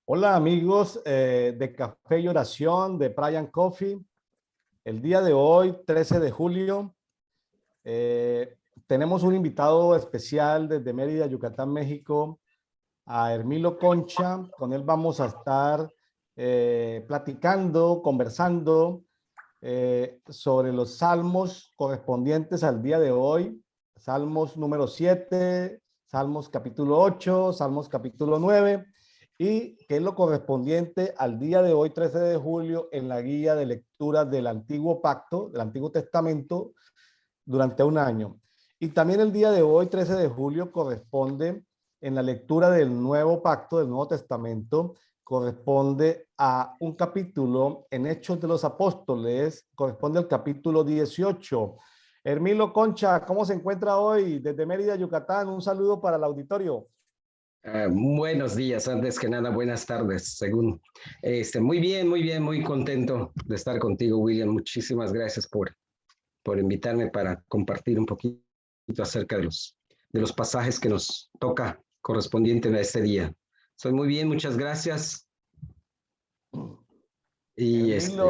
Hola amigos de Café y Oración de Brian Coffee. El día de hoy, 13 de julio, tenemos un invitado especial desde Mérida, Yucatán, México, a Hermilo Concha. Con él vamos a estar platicando, conversando sobre los salmos correspondientes al día de hoy. Salmos número 7, Salmos capítulo 8, Salmos capítulo 9 y que es lo correspondiente al día de hoy, 13 de julio, en la guía de lectura del Antiguo Pacto, del Antiguo Testamento, durante un año. Y también el día de hoy, 13 de julio, corresponde en la lectura del Nuevo Pacto, del Nuevo Testamento, corresponde a un capítulo en Hechos de los Apóstoles, corresponde al capítulo 18. Hermilo Concha, ¿cómo se encuentra hoy desde Mérida, Yucatán? Un saludo para el auditorio. Buenos días, antes que nada, buenas tardes, según. Muy bien, muy bien, muy contento de estar contigo, William. Muchísimas gracias por invitarme para compartir un poquito acerca de los pasajes que nos toca correspondiente a este día. Soy muy bien, muchas gracias. Y Hermilo,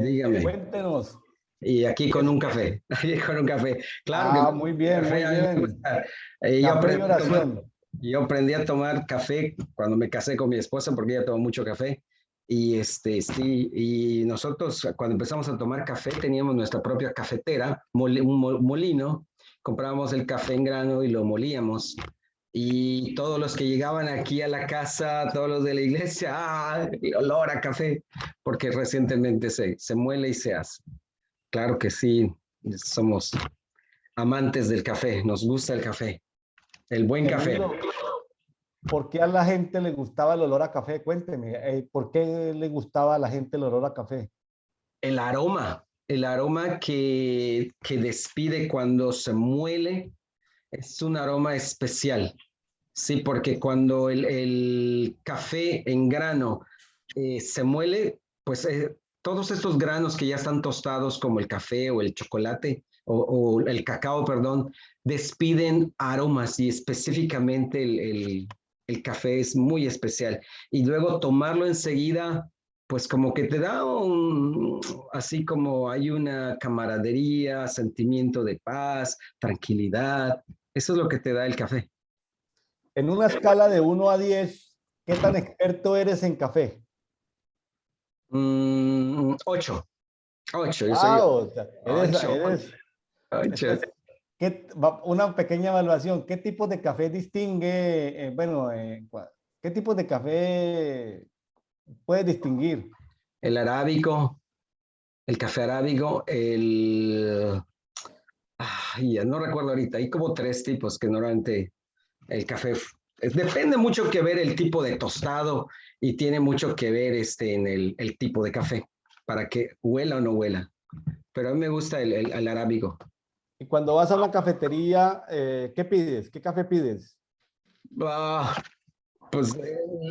dígame. cuéntenos. Y aquí con ¿Qué? un café, aquí con un café. Claro que Ah, muy el bien, muy café a mí me bien. gusta. Café y oración. Yo aprendí a tomar café cuando me casé con mi esposa porque ella toma mucho café. Y sí, y nosotros cuando empezamos a tomar café teníamos nuestra propia cafetera, un molino, comprábamos el café en grano y lo molíamos. Y todos los que llegaban aquí a la casa, todos los de la iglesia, el olor a café, porque recientemente se muele y se hace. Claro que sí, somos amantes del café, nos gusta el café, el buen café. Hermilo, ¿por qué a la gente le gustaba el olor a café? Cuénteme, ¿por qué le gustaba a la gente el olor a café? El aroma que despide cuando se muele es un aroma especial. Sí, porque cuando el café en grano se muele, pues todos estos granos que ya están tostados, como el café o el chocolate o el cacao, perdón, despiden aromas y específicamente el café es muy especial. Y luego tomarlo enseguida, pues como que te da así como hay una camaradería, sentimiento de paz, tranquilidad. Eso es lo que te da el café. En una escala de 1 a 10, ¿qué tan experto eres en café? 8, 8, yo soy Wow, o sea, 8, eres, 8. entonces, una pequeña evaluación. ¿Qué tipo de café distingue, qué tipo de café puedes distinguir? El arábico, el café arábigo, ya no recuerdo ahorita, hay como 3 tipos que normalmente el café, depende mucho que ver el tipo de tostado y tiene mucho que ver en el tipo de café, para que huela o no huela. Pero a mí me gusta el arábigo. Y cuando vas a una cafetería, ¿qué pides? ¿Qué café pides? Ah, Pues yo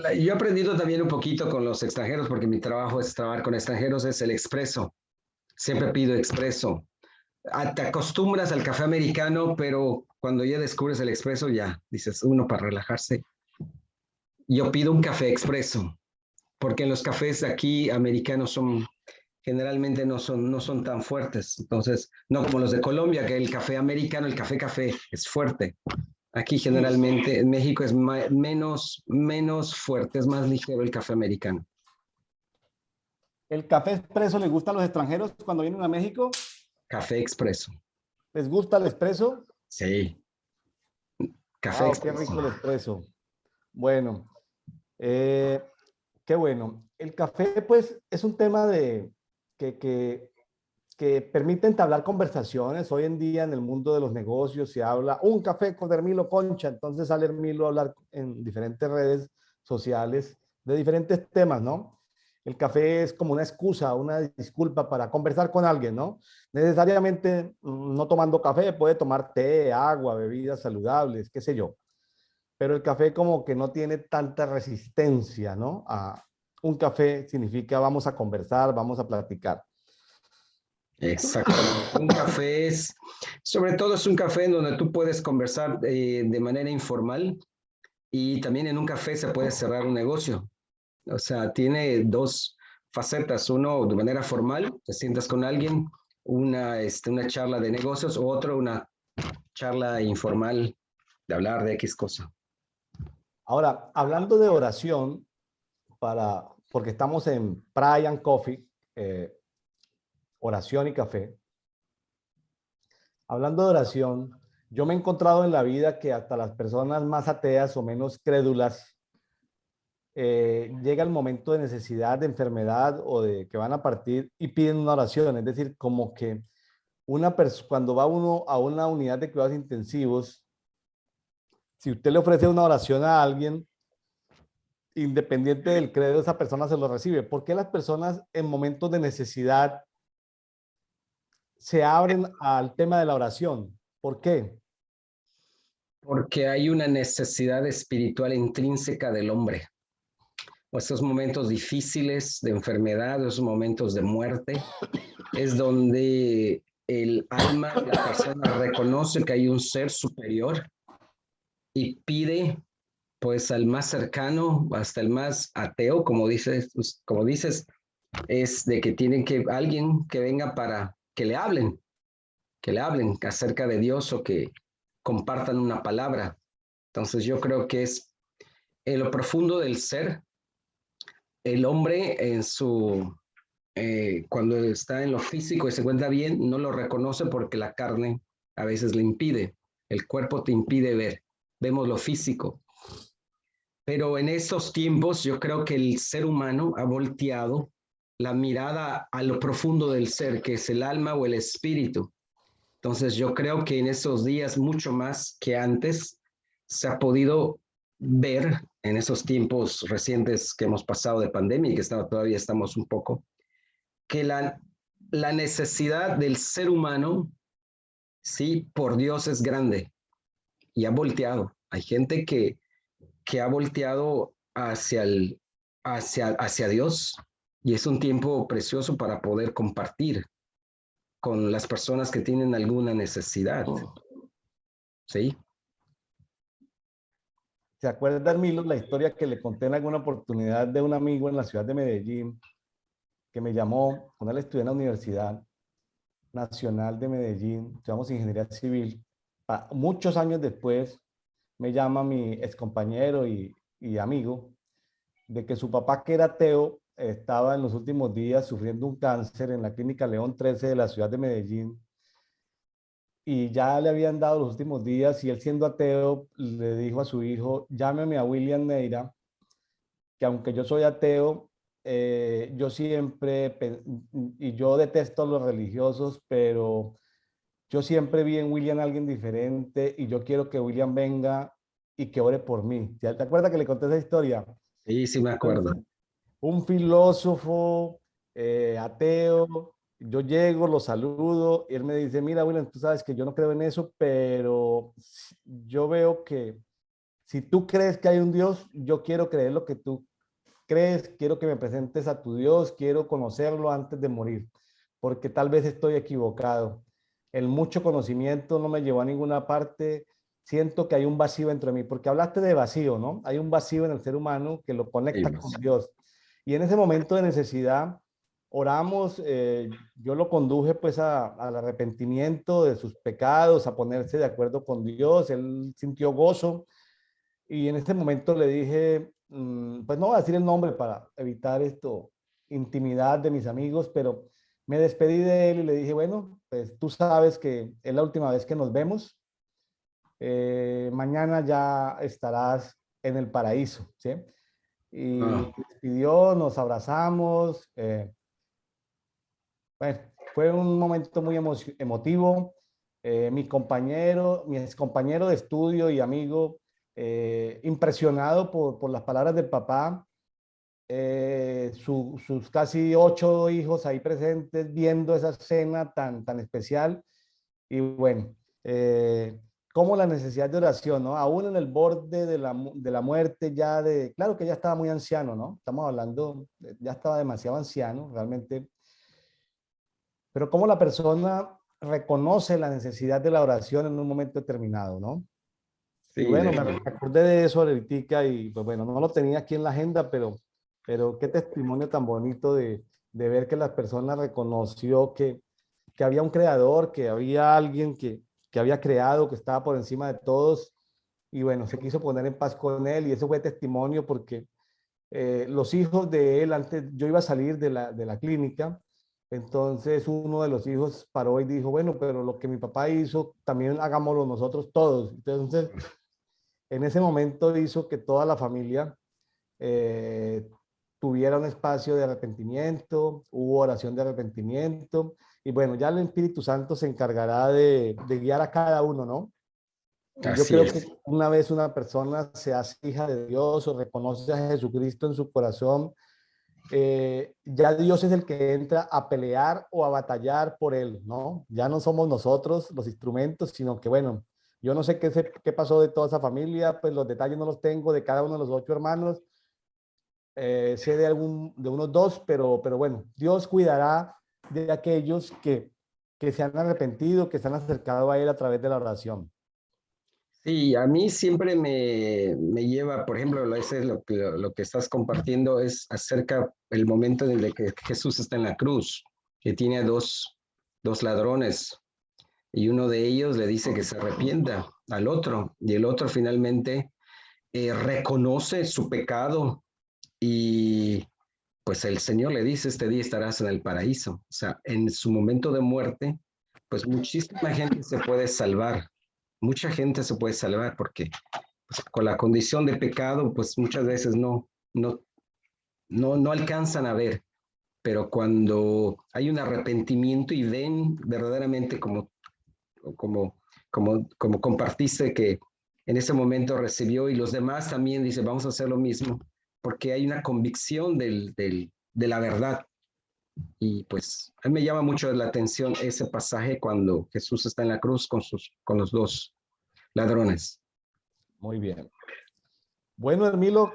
he aprendido también un poquito con los extranjeros, porque mi trabajo es trabajar con extranjeros, es el expreso. Siempre pido expreso. Te acostumbras al café americano, pero cuando ya descubres el expreso, ya dices, uno para relajarse. Yo pido un café expreso, porque en los cafés aquí americanos generalmente no son tan fuertes. Entonces, no como los de Colombia, que el café americano, el café es fuerte. Aquí Sí. generalmente en México es menos fuerte, es más ligero el café americano. ¿El café expreso le gusta a los extranjeros cuando vienen a México? Café expreso. ¿Les gusta el expreso? Sí, café Wow, qué expreso. rico el expreso. Bueno, eh, qué bueno. El café, pues, es un tema que, que, que permite entablar conversaciones. Hoy en día en el mundo de los negocios se habla un café con Hermilo Concha, entonces sale Hermilo a hablar en diferentes redes sociales de diferentes temas, ¿no? El café es como una excusa, una disculpa para conversar con alguien, ¿no? Necesariamente no tomando café, puede tomar té, agua, bebidas saludables, qué sé yo. Pero el café como que no tiene tanta resistencia, ¿no? Un café significa vamos a conversar, vamos a platicar. Exactamente. Un café sobre todo es un café en donde tú puedes conversar de manera informal y también en un café se puede cerrar un negocio. O sea, tiene dos facetas. Uno, de manera formal, te sientas con alguien, una charla de negocios, o otro, una charla informal de hablar de X cosa. Ahora, hablando de oración, porque estamos en Pray and Coffee, oración y café. Hablando de oración, yo me he encontrado en la vida que hasta las personas más ateas o menos crédulas llega el momento de necesidad, de enfermedad o de que van a partir y piden una oración. Es decir, como que cuando va uno a una unidad de cuidados intensivos, si usted le ofrece una oración a alguien, independiente del credo, esa persona se lo recibe. ¿Por qué las personas en momentos de necesidad se abren al tema de la oración? ¿Por qué? Porque hay una necesidad espiritual intrínseca del hombre. O esos momentos difíciles de enfermedad, esos momentos de muerte, es donde el alma de la persona reconoce que hay un ser superior y pide pues al más cercano, hasta el más ateo, como dices, es de que tienen que alguien que venga para que le hablen acerca de Dios o que compartan una palabra. Entonces yo creo que es en lo profundo del ser, el hombre cuando está en lo físico y se encuentra bien, no lo reconoce porque la carne a veces le impide, el cuerpo te impide ver, vemos lo físico. Pero en estos tiempos yo creo que el ser humano ha volteado la mirada a lo profundo del ser, que es el alma o el espíritu. Entonces yo creo que en esos días, mucho más que antes, se ha podido ver en esos tiempos recientes que hemos pasado de pandemia y que todavía estamos un poco, que la necesidad del ser humano, sí, por Dios es grande y ha volteado. Hay gente que ha volteado hacia Dios y es un tiempo precioso para poder compartir con las personas que tienen alguna necesidad. ¿Sí? ¿Se acuerda, Milo, la historia que le conté en alguna oportunidad de un amigo en la ciudad de Medellín que me llamó cuando él estudió en la Universidad Nacional de Medellín, estudiamos ingeniería civil? Muchos años después me llama mi excompañero y amigo de que su papá, que era ateo, estaba en los últimos días sufriendo un cáncer en la clínica León 13 de la ciudad de Medellín y ya le habían dado los últimos días y él, siendo ateo, le dijo a su hijo: llámeme a William Neira, que aunque yo soy ateo, yo siempre, y yo detesto a los religiosos, pero yo siempre vi en William a alguien diferente y yo quiero que William venga y que ore por mí. ¿Te acuerdas que le conté esa historia? Sí, sí me acuerdo. Entonces, un filósofo ateo, yo llego, lo saludo y él me dice: mira, William, tú sabes que yo no creo en eso, pero yo veo que si tú crees que hay un Dios, yo quiero creer lo que tú crees, quiero que me presentes a tu Dios, quiero conocerlo antes de morir, porque tal vez estoy equivocado. El mucho conocimiento no me llevó a ninguna parte. Siento que hay un vacío entre mí, porque hablaste de vacío, ¿no? Hay un vacío en el ser humano que lo conecta con Dios. Y en ese momento de necesidad, oramos, yo lo conduje pues al arrepentimiento de sus pecados, a ponerse de acuerdo con Dios. Él sintió gozo y en ese momento le dije, pues no voy a decir el nombre para evitar esto, intimidad de mis amigos, pero me despedí de él y le dije: bueno, pues tú sabes que es la última vez que nos vemos. Mañana ya estarás en el paraíso, ¿sí? Y Ah, despidió, nos abrazamos. Bueno, fue un momento muy emotivo. Mi ex compañero de estudio y amigo, impresionado por las palabras del papá, sus casi 8 hijos ahí presentes viendo esa escena tan especial. Y bueno, como la necesidad de oración, ¿no? Aún en el borde de la muerte, claro que ya estaba muy anciano, ¿no? Estamos hablando, ya estaba demasiado anciano, realmente, pero cómo la persona reconoce la necesidad de la oración en un momento determinado, ¿no? Y sí, bueno, me acordé de eso ahorita y pues bueno, no lo tenía aquí en la agenda, pero pero qué testimonio tan bonito de ver que la persona reconoció que había un creador, que había alguien que había creado, que estaba por encima de todos, y bueno, se quiso poner en paz con él, y eso fue testimonio porque los hijos de él, antes yo iba a salir de la clínica, entonces uno de los hijos paró y dijo, bueno, pero lo que mi papá hizo, también hagámoslo nosotros todos. Entonces, en ese momento hizo que toda la familia eh, tuviera un espacio de arrepentimiento, hubo oración de arrepentimiento, y bueno, ya el Espíritu Santo se encargará de guiar a cada uno, ¿no? Y yo Así creo que es. una vez una persona se hace hija de Dios o reconoce a Jesucristo en su corazón, ya Dios es el que entra a pelear o a batallar por él, ¿no? Ya no somos nosotros los instrumentos, sino que, bueno, yo no sé qué pasó de toda esa familia, pues los detalles no los tengo de cada uno de los 8 hermanos, sé de unos dos, pero bueno, Dios cuidará de aquellos que se han arrepentido, que se han acercado a Él a través de la oración. Sí, a mí siempre me lleva, por ejemplo, ese es lo que estás compartiendo es acerca el momento en el que Jesús está en la cruz, que tiene a dos ladrones y uno de ellos le dice que se arrepienta al otro y el otro finalmente reconoce su pecado y pues el Señor le dice, este día estarás en el paraíso. O sea, en su momento de muerte, pues muchísima gente se puede salvar, mucha gente se puede salvar porque pues, con la condición de pecado, pues muchas veces no alcanzan a ver, pero cuando hay un arrepentimiento y ven verdaderamente como, como compartiste que en ese momento recibió y los demás también dice, vamos a hacer lo mismo, porque hay una convicción de la verdad. Y pues a mí me llama mucho la atención ese pasaje cuando Jesús está en la cruz con los dos ladrones. Muy bien. Bueno, Hermilo,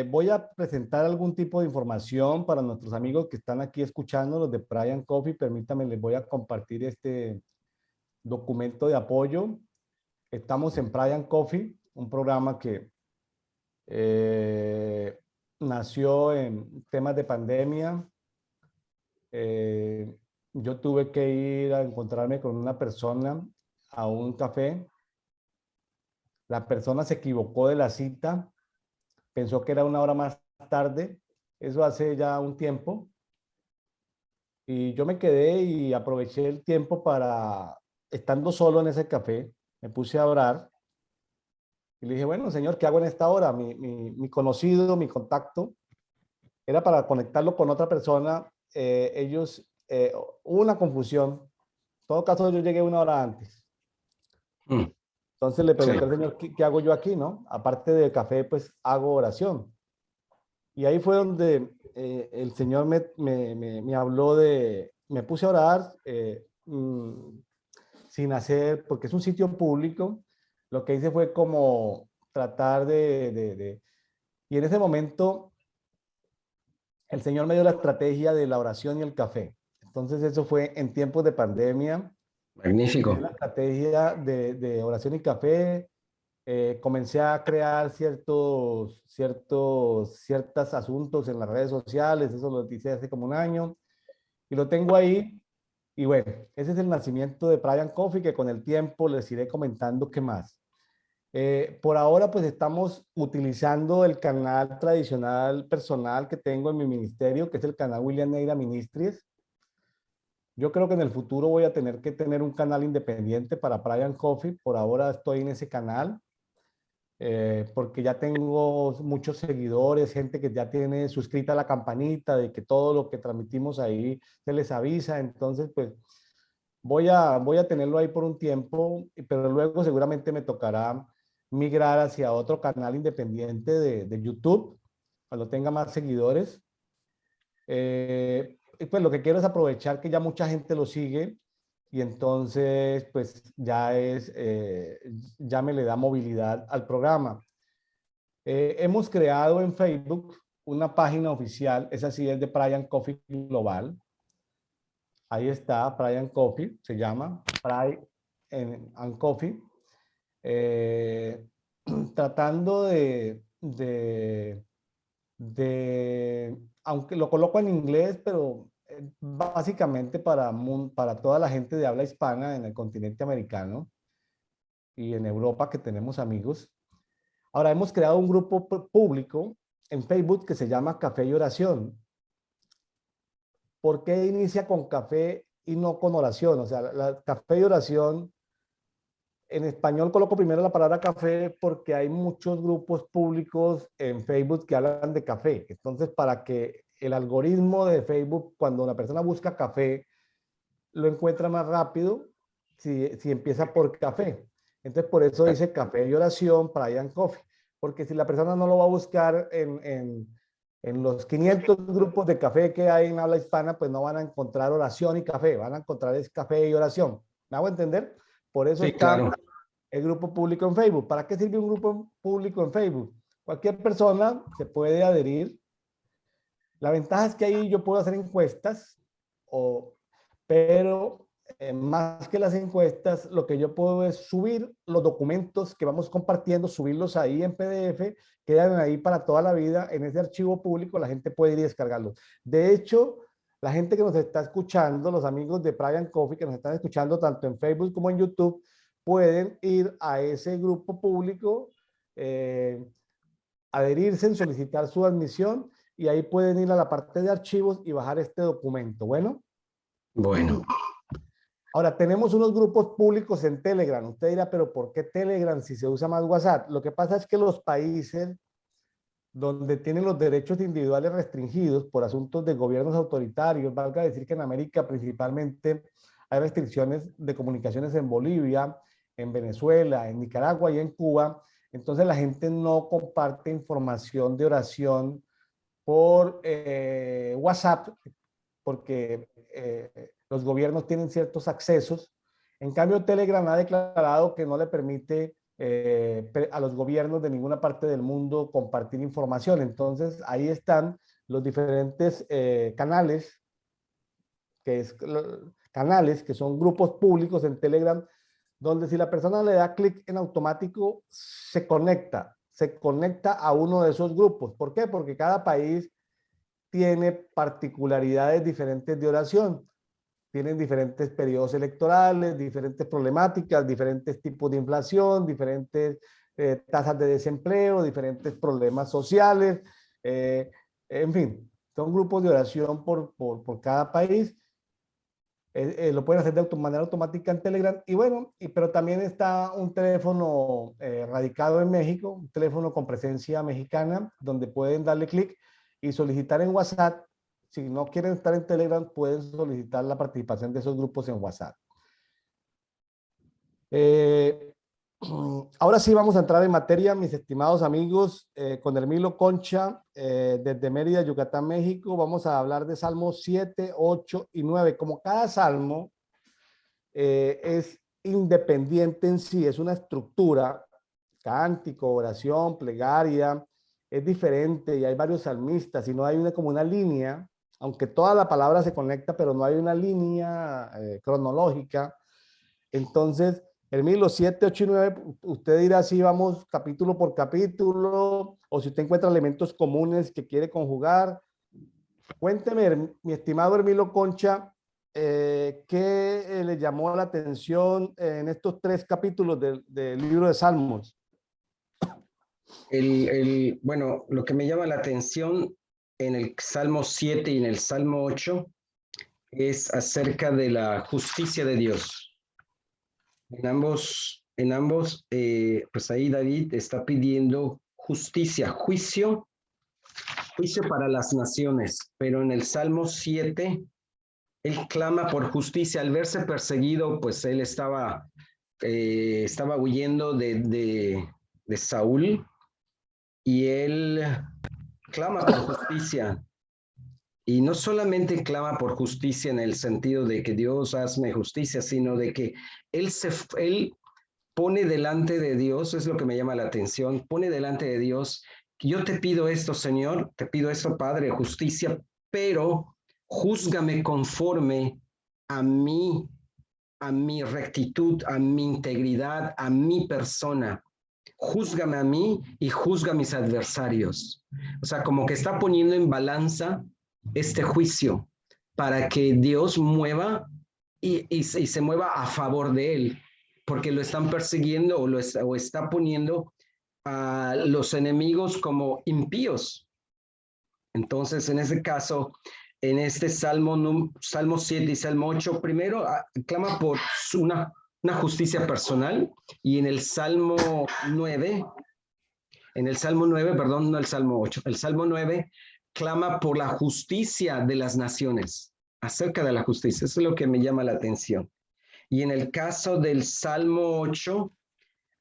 voy a presentar algún tipo de información para nuestros amigos que están aquí escuchando, los de Brian Coffee. Permítame, les voy a compartir este documento de apoyo. Estamos en Brian Coffee, un programa que eh, nació en temas de pandemia. Eh, yo tuve que ir a encontrarme con una persona a un café. La persona se equivocó de la cita, pensó que era una hora más tarde. Eso hace ya un tiempo. Y yo me quedé y aproveché el tiempo para, estando solo en ese café, me puse a orar y le dije, bueno, señor, ¿qué hago en esta hora? Mi conocido, mi contacto, era para conectarlo con otra persona. Hubo una confusión. En todo caso, yo llegué una hora antes. Mm, Entonces le sí. pregunté al señor, ¿qué hago yo aquí, no? Aparte del café, pues hago oración. Y ahí fue donde el señor me habló me puse a orar sin hacer, porque es un sitio público. Lo que hice fue como tratar y en ese momento el Señor me dio la estrategia de la oración y el café. Entonces eso fue en tiempos de pandemia. Me dio Magnífico. la estrategia de oración y café. Comencé a crear ciertos asuntos en las redes sociales. Eso lo hice hace como un año. Y lo tengo ahí. Y bueno, ese es el nacimiento de Brian Coffee, que con el tiempo les iré comentando qué más. Por ahora, pues estamos utilizando el canal tradicional personal que tengo en mi ministerio, que es el canal William Neira Ministries. Yo creo que en el futuro voy a tener que tener un canal independiente para Brian Coffee. Por ahora estoy en ese canal porque ya tengo muchos seguidores, gente que ya tiene suscrita la campanita de que todo lo que transmitimos ahí se les avisa. Entonces, pues voy a tenerlo ahí por un tiempo, pero luego seguramente me tocará migrar hacia otro canal independiente de YouTube, cuando tenga más seguidores. Y pues lo que quiero es aprovechar que ya mucha gente lo sigue y entonces pues ya me le da movilidad al programa. Hemos creado en Facebook una página oficial, esa sí es de Brian Coffee Global. Ahí está, Brian Coffee, se llama, and Coffee, eh, tratando aunque lo coloco en inglés, pero básicamente para toda la gente de habla hispana en el continente americano y en Europa que tenemos amigos. Ahora hemos creado un grupo público en Facebook que se llama Café y Oración. ¿Por qué inicia con café y no con oración? O sea, café y oración, en español coloco primero la palabra café porque hay muchos grupos públicos en Facebook que hablan de café. Entonces, para que el algoritmo de Facebook, cuando una persona busca café, lo encuentra más rápido si empieza por café. Entonces, por eso dice café y oración, Brian Coffee. Porque si la persona no lo va a buscar en los 500 grupos de café que hay en habla hispana, pues no van a encontrar oración y café, van a encontrar es café y oración. ¿Me hago entender? Por eso Sí, está claro. el grupo público en Facebook. ¿Para qué sirve un grupo público en Facebook? Cualquier persona se puede adherir. La ventaja es que ahí yo puedo hacer encuestas, pero más que las encuestas, lo que yo puedo es subir los documentos que vamos compartiendo, subirlos ahí en PDF, quedan ahí para toda la vida en ese archivo público, la gente puede ir y descargarlo. De hecho, la gente que nos está escuchando, los amigos de Private Coffee que nos están escuchando tanto en Facebook como en YouTube, pueden ir a ese grupo público, adherirse, solicitar su admisión y ahí pueden ir a la parte de archivos y bajar este documento. Bueno. Bueno, Ahora, tenemos unos grupos públicos en Telegram. Usted dirá, pero ¿por qué Telegram si se usa más WhatsApp? Lo que pasa es que los países donde tienen los derechos individuales restringidos por asuntos de gobiernos autoritarios, valga decir que en América principalmente hay restricciones de comunicaciones en Bolivia, en Venezuela, en Nicaragua y en Cuba, entonces la gente no comparte información de oración por WhatsApp porque los gobiernos tienen ciertos accesos. En cambio, Telegram ha declarado que no le permite a los gobiernos de ninguna parte del mundo compartir información. Entonces, ahí están los diferentes canales que son grupos públicos en Telegram, donde si la persona le da clic en automático, se conecta a uno de esos grupos. ¿Por qué? Porque cada país tiene particularidades diferentes de oración. Tienen diferentes periodos electorales, diferentes problemáticas, diferentes tipos de inflación, diferentes tasas de desempleo, diferentes problemas sociales, en fin, son grupos de oración por cada país. Lo pueden hacer de manera automática en Telegram. Y bueno, pero también está un teléfono radicado en México, un teléfono con presencia mexicana, donde pueden darle clic y solicitar en WhatsApp. Si no quieren estar en Telegram, pueden solicitar la participación de esos grupos en WhatsApp. Ahora sí vamos a entrar en materia, mis estimados amigos, con Hermilo Concha, desde Mérida, Yucatán, México. Vamos a hablar de Salmos 7, 8 y 9. Como cada salmo es independiente en sí, es una estructura, cántico, oración, plegaria, es diferente y hay varios salmistas y no hay como una línea, aunque toda la palabra se conecta, pero no hay una línea cronológica. Entonces, Hermilo, 7, 8 y 9, usted dirá si vamos capítulo por capítulo o si usted encuentra elementos comunes que quiere conjugar. Cuénteme, mi estimado Hermilo Concha, ¿qué le llamó la atención en estos 3 capítulos del libro de Salmos? bueno, lo que me llama la atención en el Salmo 7 y en el Salmo 8 es acerca de la justicia de Dios. En ambos, pues ahí David está pidiendo justicia, juicio para las naciones, pero en el Salmo 7, él clama por justicia. Al verse perseguido, pues él estaba huyendo de Saúl y él clama por justicia. Y no solamente clama por justicia en el sentido de que Dios hazme justicia, sino de que él pone delante de Dios, es lo que me llama la atención, pone delante de Dios, yo te pido esto, Señor, te pido esto, Padre, justicia, pero júzgame conforme a mí, a mi rectitud, a mi integridad, a mi persona. júzgame a mí y juzga a mis adversarios. O sea, como que está poniendo en balanza este juicio para que Dios mueva y se mueva a favor de él, porque lo están persiguiendo o está poniendo a los enemigos como impíos. Entonces, en ese caso, en este Salmo 7 y Salmo 8, primero clama por una justicia personal, y en el Salmo 9, perdón, no el Salmo 8, el Salmo 9 clama por la justicia de las naciones, acerca de la justicia. Eso es lo que me llama la atención. Y en el caso del Salmo 8,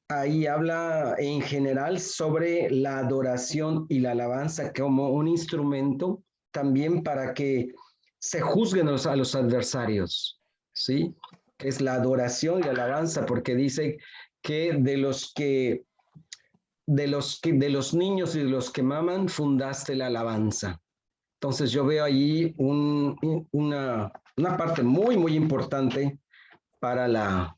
ahí habla en general sobre la adoración y la alabanza como un instrumento también para que se juzguen a los adversarios, ¿sí? Es la adoración y la alabanza, porque dice que de los niños y de los que maman fundaste la alabanza. Entonces yo veo ahí una parte muy, muy importante para la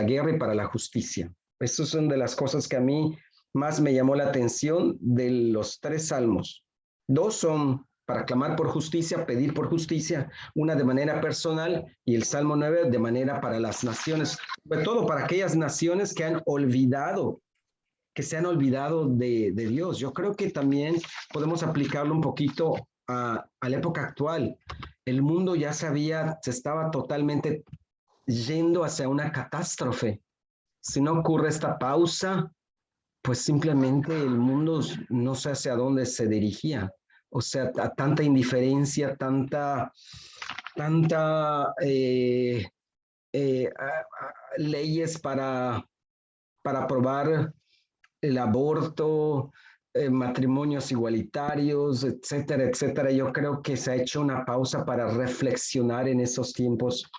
guerra y para la justicia. Esas son de las cosas que a mí más me llamó la atención de los 3 salmos. 2 son para clamar por justicia, pedir por justicia, una de manera personal, y el Salmo 9 de manera para las naciones, sobre todo para aquellas naciones que se han olvidado de Dios. Yo creo que también podemos aplicarlo un poquito a la época actual. El mundo ya se estaba totalmente yendo hacia una catástrofe. Si no ocurre esta pausa, pues simplemente el mundo no sé hacia dónde se dirigía. O sea, a tanta indiferencia, tanta leyes para aprobar el aborto, matrimonios igualitarios, etcétera, etcétera. Yo creo que se ha hecho una pausa para reflexionar en esos tiempos,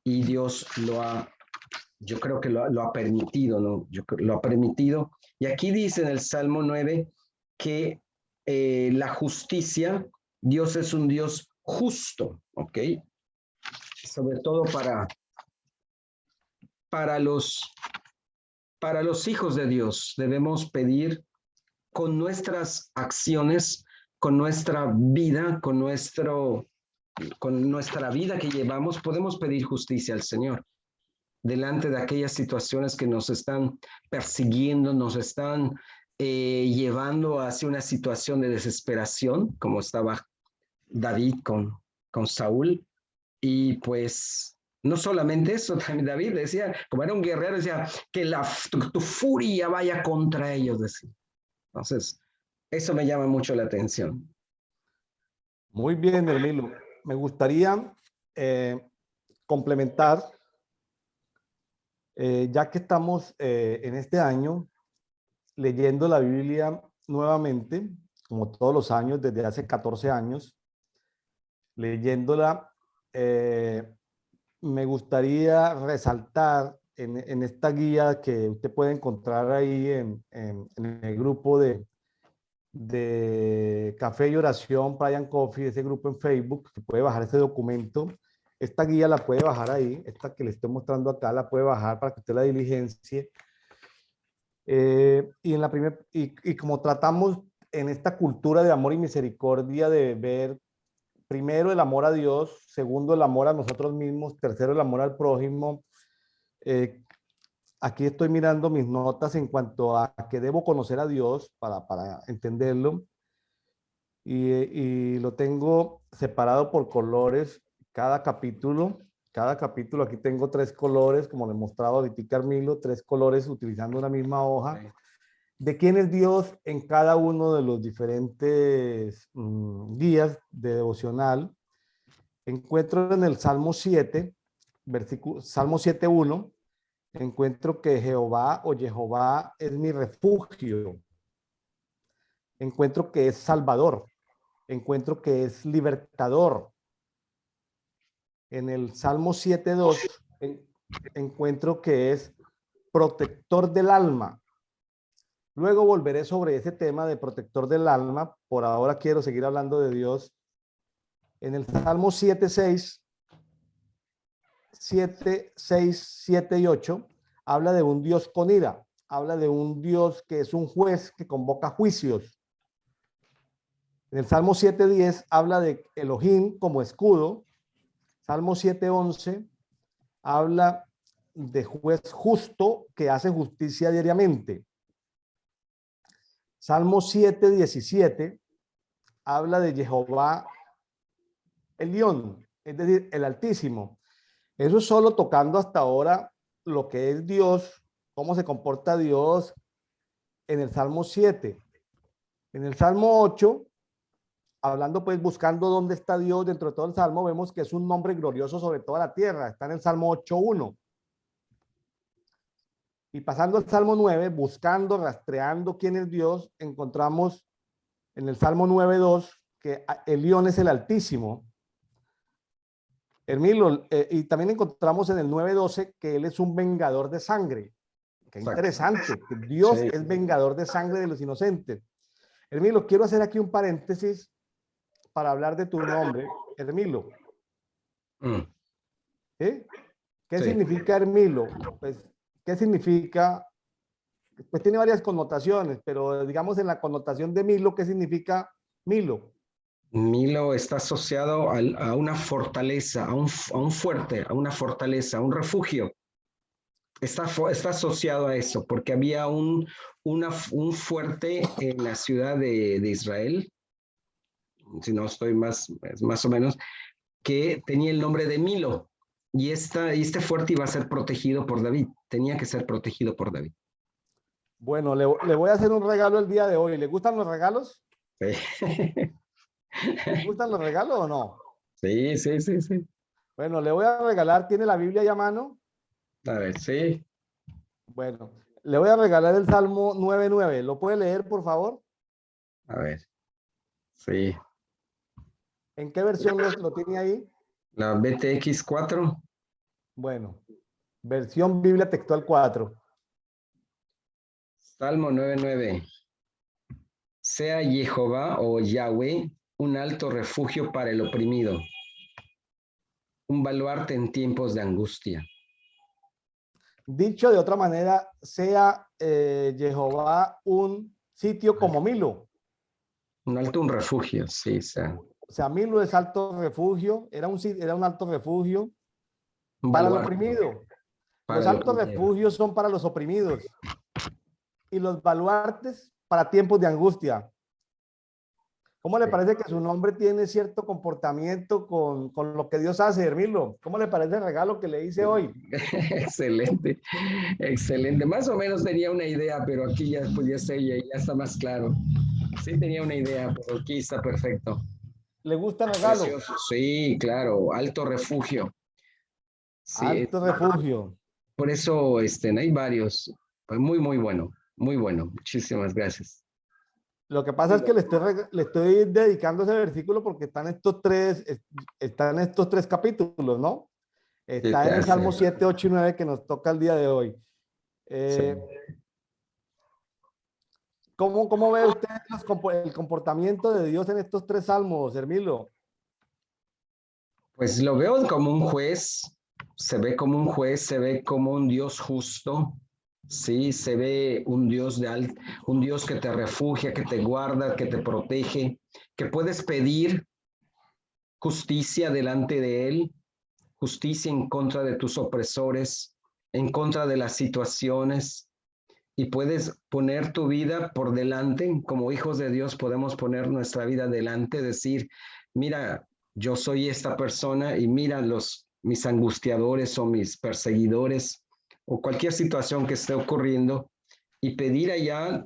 y Dios yo creo que lo ha permitido, ¿no? Lo ha permitido. Y aquí dice en el Salmo 9 que la justicia, Dios es un Dios justo, ¿ok? Sobre todo para los hijos de Dios. Debemos pedir con nuestras acciones, con nuestra vida, con nuestra vida que llevamos, podemos pedir justicia al Señor delante de aquellas situaciones que nos están persiguiendo, nos están llevando hacia una situación de desesperación, como estaba David con Saúl. Y pues no solamente eso, también David decía, como era un guerrero, decía que tu furia vaya contra ellos, decía. Entonces, eso me llama mucho la atención. Muy bien, Hermilo. Me gustaría complementar, ya que estamos en este año leyendo la Biblia nuevamente, como todos los años, desde hace 14 años, leyéndola, me gustaría resaltar en esta guía que usted puede encontrar ahí en el grupo de Café y Oración, Brian Coffee, ese grupo en Facebook, que puede bajar este documento. Esta guía la puede bajar ahí, esta que le estoy mostrando acá la puede bajar para que usted la diligencie. Y como tratamos en esta cultura de amor y misericordia de ver primero el amor a Dios, segundo el amor a nosotros mismos, tercero el amor al prójimo, aquí estoy mirando mis notas en cuanto a que debo conocer a Dios para entenderlo, y lo tengo separado por colores, cada capítulo, aquí tengo 3 colores, como le mostraba ahorita Carmilo, 3 colores utilizando una misma hoja, de quién es Dios en cada uno de los diferentes guías de devocional. Encuentro en el Salmo 7, Salmo 7:1, encuentro que Jehová o Jehová es mi refugio. Encuentro que es salvador. Encuentro que es libertador. En el Salmo 7:2 encuentro que es protector del alma. Luego volveré sobre ese tema de protector del alma. Por ahora quiero seguir hablando de Dios. En el Salmo 7:6, 7 y 8, habla de un Dios con ira. habla de un Dios que es un juez que convoca juicios. En el Salmo 7:10 habla de Elohim como escudo. Salmo 7:11 habla de juez justo que hace justicia diariamente. Salmo 7:17 habla de Jehová Elión, es decir, el Altísimo. Eso es solo tocando hasta ahora lo que es Dios, cómo se comporta Dios en el Salmo 7. En el Salmo 8, hablando pues buscando dónde está Dios dentro de todo el Salmo, vemos que es un nombre glorioso sobre toda la tierra. Está en el Salmo 8:1. Y pasando al Salmo 9, buscando, rastreando quién es Dios, encontramos en el Salmo 9:2 que Elión es el Altísimo. Hermilo, y también encontramos en el 9:12 que él es un vengador de sangre. Qué interesante, que Dios Sí. es vengador de sangre de los inocentes. Hermilo, quiero hacer aquí un paréntesis para hablar de tu nombre, Hermilo. ¿Eh? ¿Qué Sí. significa Hermilo? Pues, ¿qué significa? Pues tiene varias connotaciones, pero digamos en la connotación de Milo, ¿qué significa Milo? Milo está asociado a una fortaleza, a un fuerte, a una fortaleza, a un refugio. Está asociado a eso, porque había un fuerte en la ciudad de Israel, si no estoy más o menos, que tenía el nombre de Milo. Y este fuerte iba a ser protegido por David, tenía que ser protegido por David. Bueno, le voy a hacer un regalo el día de hoy. ¿Le gustan los regalos? Sí, ¿Le gustan los regalos o no? sí, sí, sí, sí. Bueno, le voy a regalar, ¿tiene la Biblia ahí a mano? A ver, sí, Bueno, le voy a regalar el Salmo 9:9. ¿Lo puede leer, por favor? a ver, sí. ¿En qué versión lo tiene ahí? La BTX 4, Bueno, versión Biblia textual 4. Salmo 9:9. Sea Jehová o Yahweh un alto refugio para el oprimido, un baluarte en tiempos de angustia. Dicho de otra manera, sea Jehová un sitio como Milo. Un refugio, sí, sea, O sea, Milo es alto refugio, era un alto refugio un para el baluarte oprimido. para Los el altos oprimido. refugios son para los oprimidos y los baluartes para tiempos de angustia. ¿Cómo le parece que su nombre tiene cierto comportamiento con lo que Dios hace, Hermilo? ¿Cómo le parece el regalo que le hice hoy? Excelente, excelente. Más o menos tenía una idea, pero aquí ya, pues ya sé, ya está más claro. Sí tenía una idea, pero aquí está perfecto. ¿Le gusta el regalo? Precioso. Sí, claro, alto refugio. Sí, Alto refugio. por eso hay varios. Pues muy, muy bueno, muy bueno. Muchísimas gracias. Lo que pasa es que le estoy dedicando ese versículo porque están estos tres capítulos, ¿no? ¿Qué Está te en el hace? Salmo 7, 8 y 9 que nos toca el día de hoy. Sí. Eh, ¿Cómo ve usted el comportamiento de Dios en estos tres salmos, Hermilo? Pues lo veo como un juez, se ve como un juez, se ve como un Dios justo, sí, se ve un Dios que te refugia, que te guarda, que te protege, que puedes pedir justicia delante de él, justicia en contra de tus opresores, en contra de las situaciones, y puedes poner tu vida por delante, como hijos de Dios podemos poner nuestra vida delante, decir, mira, yo soy esta persona y mira mis angustiadores o mis perseguidores o cualquier situación que esté ocurriendo y pedir allá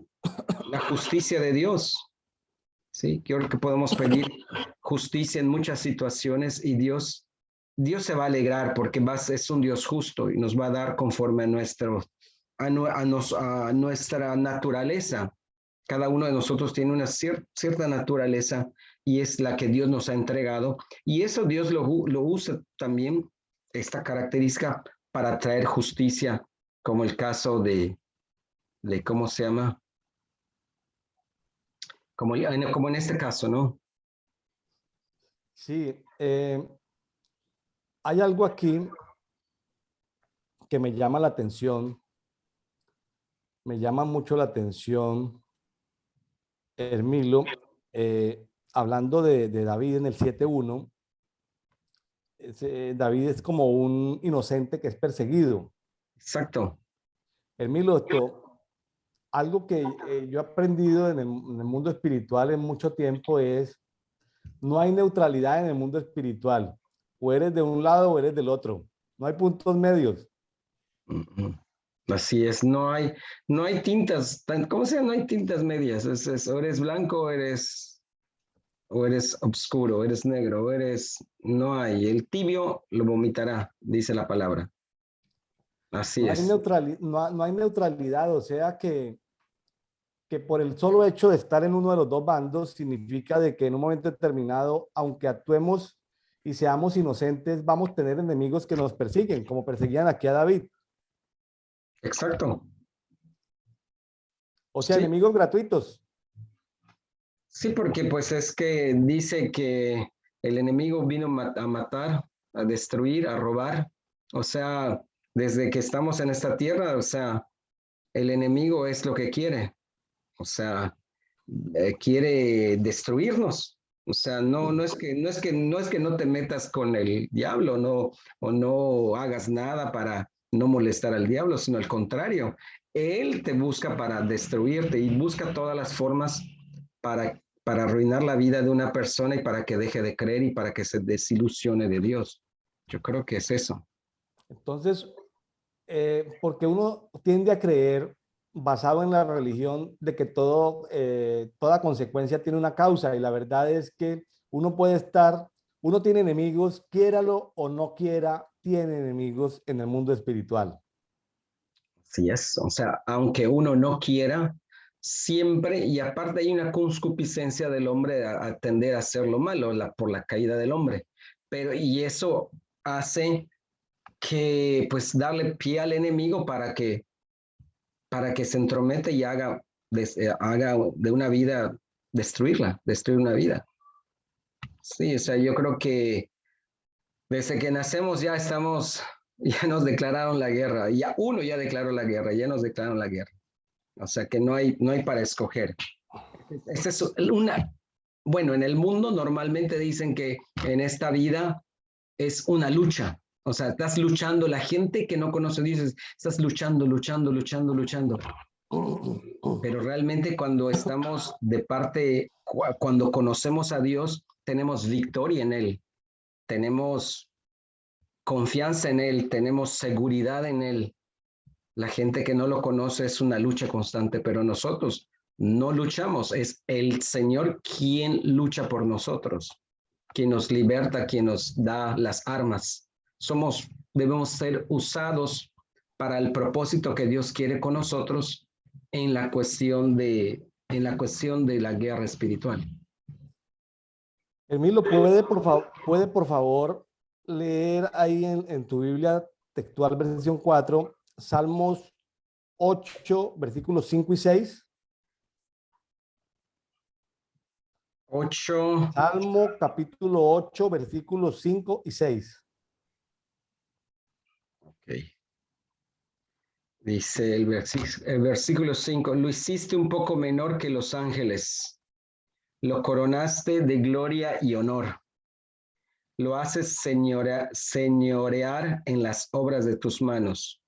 la justicia de Dios. Sí, creo que podemos pedir justicia en muchas situaciones y Dios se va a alegrar porque es un Dios justo y nos va a dar conforme a nuestra naturaleza. Cada uno de nosotros tiene una cierta naturaleza y es la que Dios nos ha entregado. Y eso Dios lo usa también, esta característica, para traer justicia, como el caso de ¿cómo se llama? Como en este caso, ¿no? Sí, hay algo aquí que me llama la atención me llama mucho la atención, Hermilo, hablando de David en el 7:1. David es como un inocente que es perseguido. Exacto. Hermilo, algo que yo he aprendido en el mundo espiritual en mucho tiempo es, no hay neutralidad en el mundo espiritual. O eres de un lado o eres del otro. No hay puntos medios. Ujú. Así es, no hay tintas, ¿cómo se llama? No hay tintas medias, o eres blanco o eres oscuro, o eres negro, no hay, el tibio lo vomitará, dice la palabra. Así es, No hay neutralidad, o sea que por el solo hecho de estar en uno de los dos bandos significa de que en un momento determinado, aunque actuemos y seamos inocentes, vamos a tener enemigos que nos persiguen, como perseguían aquí a David. exacto. O sea, Sí, enemigos gratuitos. sí, porque pues es que dice que el enemigo vino a matar, a destruir, a robar. O sea, desde que estamos en esta tierra, o sea, el enemigo es lo que quiere. O sea, quiere destruirnos. O sea, no es que no te metas con el diablo, no, o no hagas nada para no molestar al diablo, sino al contrario, él te busca para destruirte y busca todas las formas para arruinar la vida de una persona y para que deje de creer y para que se desilusione de Dios. Yo creo que es eso. Entonces, porque uno tiende a creer, basado en la religión, de que toda consecuencia tiene una causa, y la verdad es que uno tiene enemigos, quiéralo o no quiera, tiene enemigos en el mundo espiritual. Así es, o sea, aunque uno no quiera, siempre, y aparte hay una concupiscencia del hombre a tender a hacer lo malo por la caída del hombre, pero y eso hace que pues darle pie al enemigo para que se entromete y haga de una vida, destruir una vida. Sí, o sea, yo creo que desde que nacemos ya estamos, ya nos declararon la guerra, ya uno ya declaró la guerra, ya nos declararon la guerra. O sea que no hay para escoger. Esta es bueno, en el mundo normalmente dicen que en esta vida es una lucha. O sea, estás luchando, la gente que no conoce a Dios, estás luchando, luchando, luchando, luchando. Pero realmente cuando estamos de parte, cuando conocemos a Dios, tenemos victoria en Él, tenemos confianza en Él, tenemos seguridad en Él. La gente que no lo conoce es una lucha constante, pero nosotros no luchamos, es el Señor quien lucha por nosotros, quien nos liberta, quien nos da las armas. Debemos ser usados para el propósito que Dios quiere con nosotros en la cuestión de la guerra espiritual. Emilio, puede por favor leer ahí en tu Biblia textual versión 4, Salmos 8, versículos 5 y 6? 8, Salmo capítulo 8, versículos 5 y 6. ok. Dice el versículo 5, lo hiciste un poco menor que los ángeles, lo coronaste de gloria y honor, lo haces señorear en las obras de tus manos,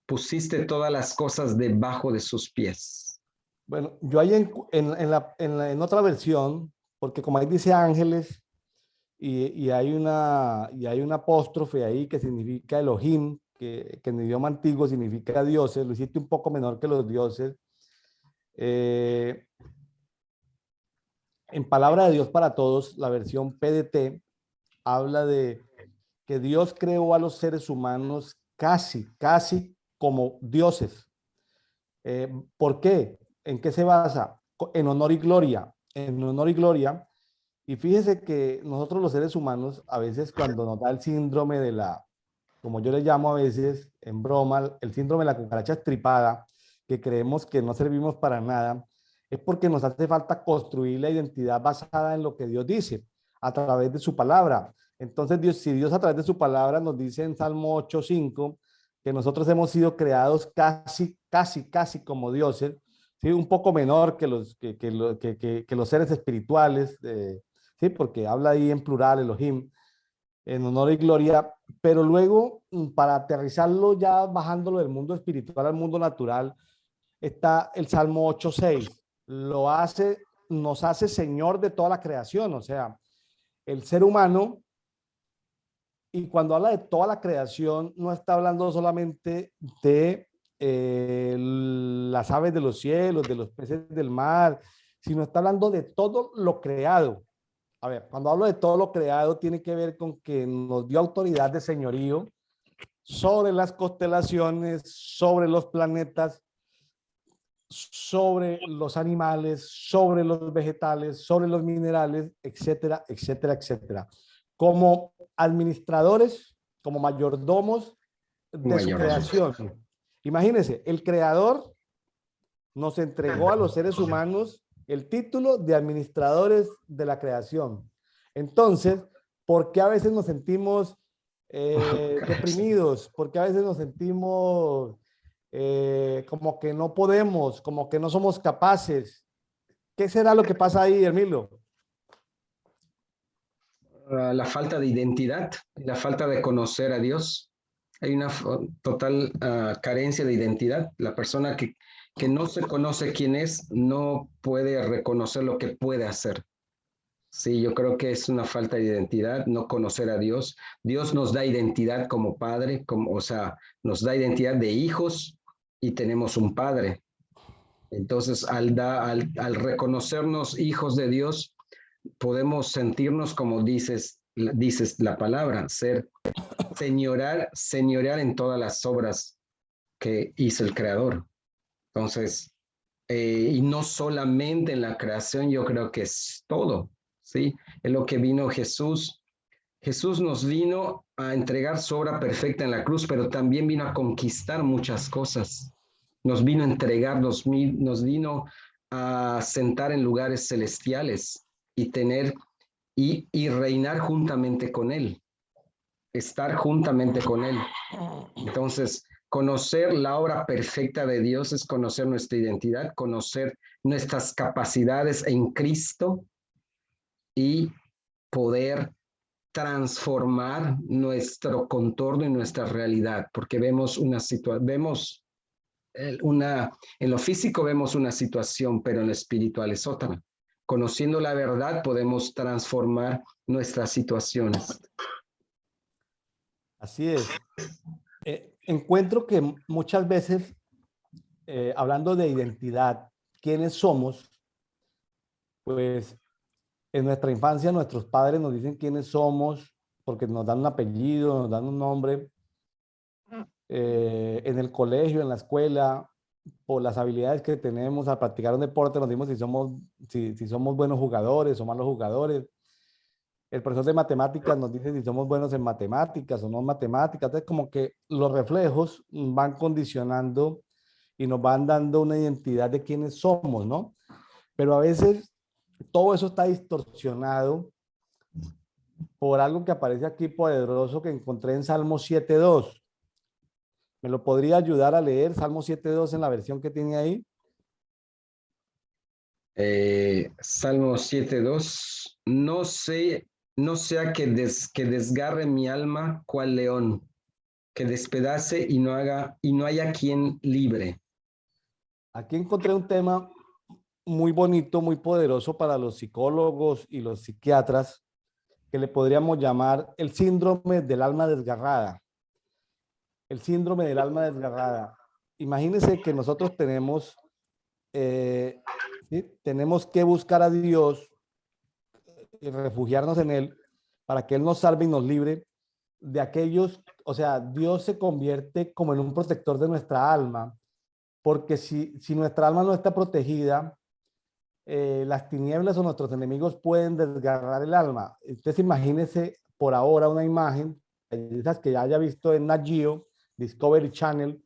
pusiste todas las cosas debajo de sus pies. Bueno, yo ahí en otra versión, porque como ahí dice ángeles y hay una apóstrofe ahí que significa Elohim, que en idioma antiguo significa dioses, lo hiciste un poco menor que los dioses. Eh, en Palabra de Dios para Todos, la versión PDT habla de que Dios creó a los seres humanos casi como dioses. ¿Por qué? ¿En qué se basa? En honor y gloria. En honor y gloria. Y fíjese que nosotros los seres humanos, a veces cuando nos da el síndrome de como yo le llamo a veces en broma, el síndrome de la cucaracha estripada, que creemos que no servimos para nada, es porque nos hace falta construir la identidad basada en lo que Dios dice, a través de su palabra. Entonces, si Dios a través de su palabra nos dice en Salmo 8:5 que nosotros hemos sido creados casi como dioses, ¿sí? Un poco menor que que los seres espirituales, ¿sí? Porque habla ahí en plural, Elohim, en honor y gloria, pero luego, para aterrizarlo ya bajándolo del mundo espiritual al mundo natural, está el Salmo 8:6. Nos hace Señor de toda la creación, o sea, el ser humano, y cuando habla de toda la creación, no está hablando solamente de las aves de los cielos, de los peces del mar, sino está hablando de todo lo creado. A ver, cuando hablo de todo lo creado, tiene que ver con que nos dio autoridad de señorío sobre las constelaciones, sobre los planetas, sobre los animales, sobre los vegetales, sobre los minerales, etcétera, etcétera, etcétera. Como administradores, como mayordomos de su Mayordomos. creación. Imagínense, el creador nos entregó a los seres humanos el título de administradores de la creación. Entonces, ¿por qué a veces nos sentimos deprimidos? ¿Por qué a veces nos sentimos como que no podemos, como que no somos capaces? ¿Qué será lo que pasa ahí, Hermilo? La falta de identidad, la falta de conocer a Dios. Hay una total carencia de identidad. La persona que no se conoce quién es no puede reconocer lo que puede hacer. Sí, yo creo que es una falta de identidad, no conocer a Dios. Dios nos da identidad como padre, como, o sea, nos da identidad de hijos y tenemos un padre. Entonces, al reconocernos hijos de Dios, podemos sentirnos como dices la palabra, ser señorear en todas las obras que hizo el Creador. Entonces, y no solamente en la creación, yo creo que es todo, ¿sí? Es lo que vino Jesús. Jesús nos vino a entregar su obra perfecta en la cruz, pero también vino a conquistar muchas cosas. Nos vino a entregar, nos vino a sentar en lugares celestiales y tener y reinar juntamente con Él, estar juntamente con Él. Entonces, conocer la obra perfecta de Dios es conocer nuestra identidad, conocer nuestras capacidades en Cristo y poder transformar nuestro contorno y nuestra realidad, porque vemos en lo físico vemos una situación, pero en lo espiritual es otra. Conociendo la verdad podemos transformar nuestras situaciones. Así es. Encuentro que muchas veces, hablando de identidad, ¿quiénes somos? Pues en nuestra infancia nuestros padres nos dicen quiénes somos porque nos dan un apellido, nos dan un nombre. En el colegio, en la escuela, por las habilidades que tenemos al practicar un deporte, nos dimos si somos buenos jugadores o malos jugadores. El profesor de matemáticas nos dice si somos buenos en matemáticas o no en matemáticas. Entonces, como que los reflejos van condicionando y nos van dando una identidad de quiénes somos, ¿no? Pero a veces todo eso está distorsionado por algo que aparece aquí poderoso que encontré en Salmo 7:2. ¿Me lo podría ayudar a leer Salmo 7:2 en la versión que tiene ahí? Salmo 7:2, no sea que desgarre mi alma cual león, que despedace y no haya quien libre. Aquí encontré un tema muy bonito, muy poderoso para los psicólogos y los psiquiatras, que le podríamos llamar el síndrome del alma desgarrada. El síndrome del alma desgarrada. Imagínense que nosotros eh, ¿sí? Tenemos que buscar a Dios y refugiarnos en Él para que Él nos salve y nos libre de aquellos, o sea, Dios se convierte como en un protector de nuestra alma, porque si nuestra alma no está protegida, las tinieblas o nuestros enemigos pueden desgarrar el alma. Entonces imagínese por ahora una imagen, esas que ya haya visto en Nat Geo, Discovery Channel,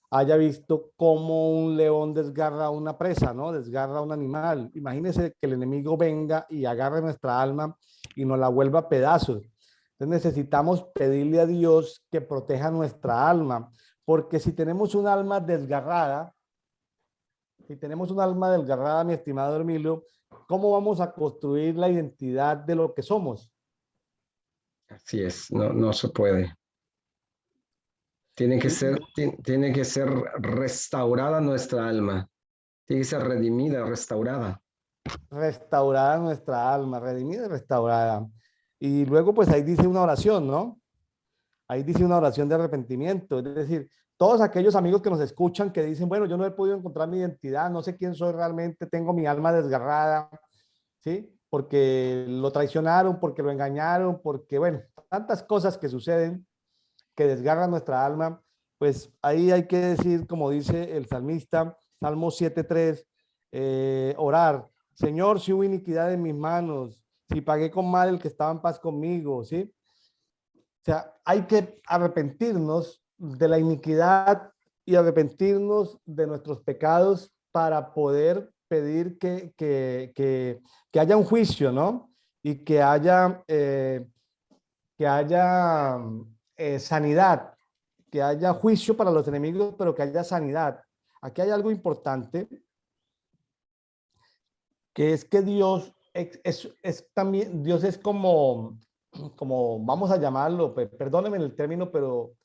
haya visto cómo un león desgarra una presa, ¿no? Desgarra un animal. Imagínese que el enemigo venga y agarre nuestra alma y nos la vuelva a pedazos. Entonces necesitamos pedirle a Dios que proteja nuestra alma, porque si tenemos un alma desgarrada, mi estimado Hermilo, ¿cómo vamos a construir la identidad de lo que somos? Así es, no, no se puede. Tiene que ¿Sí? ser, tiene que ser restaurada nuestra alma. Tiene que ser redimida, restaurada. Restaurada nuestra alma, redimida y restaurada. Y luego, pues ahí dice una oración, ¿no? Ahí dice una oración de arrepentimiento. Es decir, todos aquellos amigos que nos escuchan que dicen, bueno, yo no he podido encontrar mi identidad, no sé quién soy realmente, tengo mi alma desgarrada, ¿sí? Porque lo traicionaron, porque lo engañaron, porque, bueno, tantas cosas que suceden que desgarran nuestra alma, pues ahí hay que decir, como dice el salmista, Salmo 7.3, orar, Señor, si hubo iniquidad en mis manos, si pagué con mal el que estaba en paz conmigo, ¿sí? O sea, hay que arrepentirnos de la iniquidad y arrepentirnos de nuestros pecados para poder pedir que haya un juicio, ¿no? Y que haya sanidad, que haya juicio para los enemigos, pero que haya sanidad. Aquí hay algo importante, que es que Dios es también, Dios es como vamos a llamarlo, perdónenme el término, pero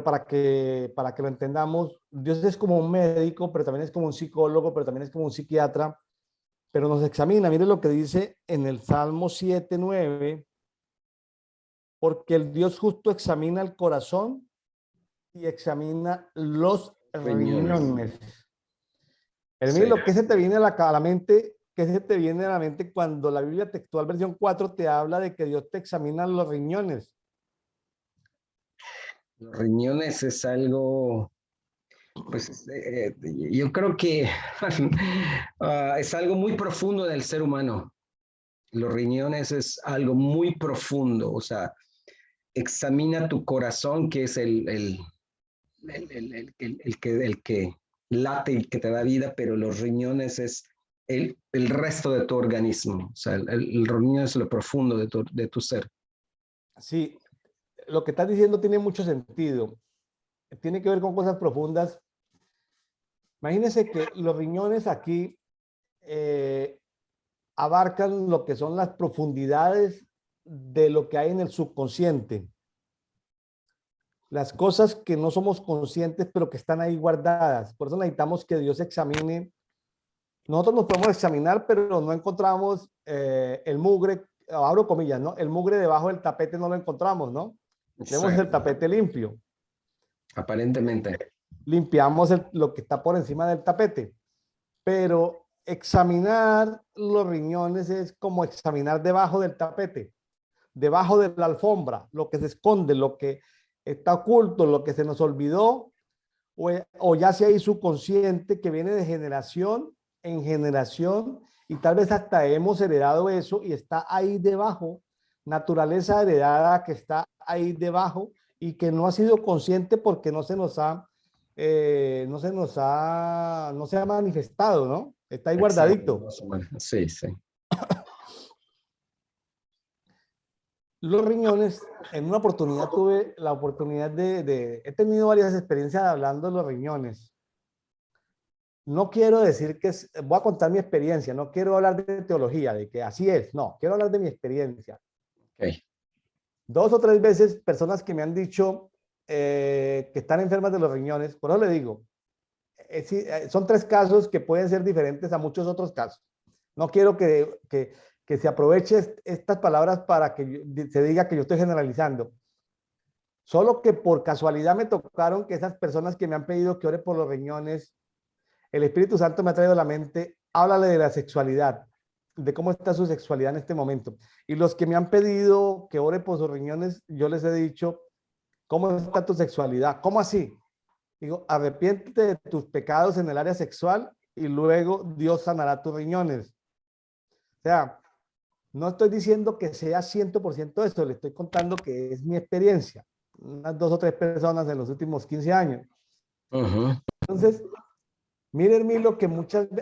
para que lo entendamos, Dios es como un médico, pero también es como un psicólogo, pero también es como un psiquiatra, pero nos examina. Mire lo que dice en el Salmo 7:9, porque el Dios justo examina el corazón y examina los Riñones. riñones. Sí. Hermilo, ¿qué se te viene a la mente? ¿Qué se te viene a la mente cuando la Biblia textual versión 4 te habla de que Dios te examina los riñones? Los riñones es algo, pues yo creo que es algo muy profundo del ser humano. Los riñones es algo muy profundo, o sea, examina tu corazón, que es el que late y que te da vida, pero los riñones es el resto de tu organismo, o sea, el riñón es lo profundo de tu ser. Sí, lo que estás diciendo tiene mucho sentido. Tiene que ver con cosas profundas. Imagínense que los riñones aquí eh, abarcan lo que son las profundidades de lo que hay en el subconsciente. Las cosas que no somos conscientes, pero que están ahí guardadas. Por eso necesitamos que Dios examine. Nosotros nos podemos examinar, pero no encontramos el mugre, abro comillas, ¿no? El mugre debajo del tapete no lo encontramos, ¿no? Vemos el Exacto, tapete limpio. aparentemente. Limpiamos lo que está por encima del tapete. Pero examinar los riñones es como examinar debajo del tapete, debajo de la alfombra, lo que se esconde, lo que está oculto, lo que se nos olvidó, o ya sea ahí subconsciente que viene de generación en generación y tal vez hasta hemos heredado eso y está ahí debajo, naturaleza heredada que está ahí debajo y que no ha sido consciente porque no se ha manifestado, ¿no? Está ahí Exacto, guardadito. más o menos. Sí, sí. Los riñones, en una oportunidad tuve la oportunidad he tenido varias experiencias hablando de los riñones. No quiero decir voy a contar mi experiencia, no quiero hablar de teología, de que así es, no, quiero hablar de mi experiencia. Okay. 2 o 3 veces personas que me han dicho que están enfermas de los riñones, por eso le digo, son 3 casos que pueden ser diferentes a muchos otros casos. No quiero que se aproveche estas palabras para que se diga que yo estoy generalizando. Solo que por casualidad me tocaron que esas personas que me han pedido que ore por los riñones, el Espíritu Santo me ha traído a la mente, háblale de la sexualidad, de cómo está su sexualidad en este momento. Y los que me han pedido que ore por sus riñones, yo les he dicho, ¿cómo está tu sexualidad? ¿Cómo así? Digo, arrepiéntete de tus pecados en el área sexual y luego Dios sanará tus riñones. O sea, no estoy diciendo que sea 100% eso, le estoy contando que es mi experiencia. Unas 2 o 3 personas en los últimos 15 años. Uh-huh. Entonces, miren, Milo, que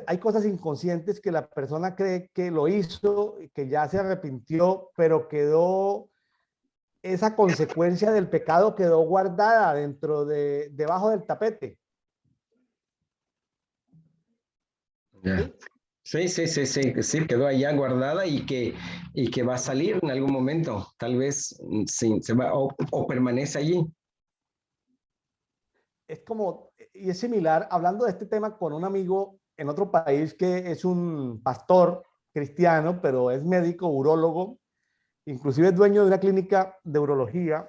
hay cosas inconscientes que la persona cree que lo hizo, que ya se arrepintió, pero quedó esa consecuencia del pecado quedó guardada debajo del tapete. Ya. ¿Sí? Sí, quedó allá guardada y que va a salir en algún momento, tal vez sí, se va o permanece allí. Es como, y es similar, hablando de este tema con un amigo en otro país que es un pastor cristiano, pero es médico, urólogo, inclusive es dueño de una clínica de urología,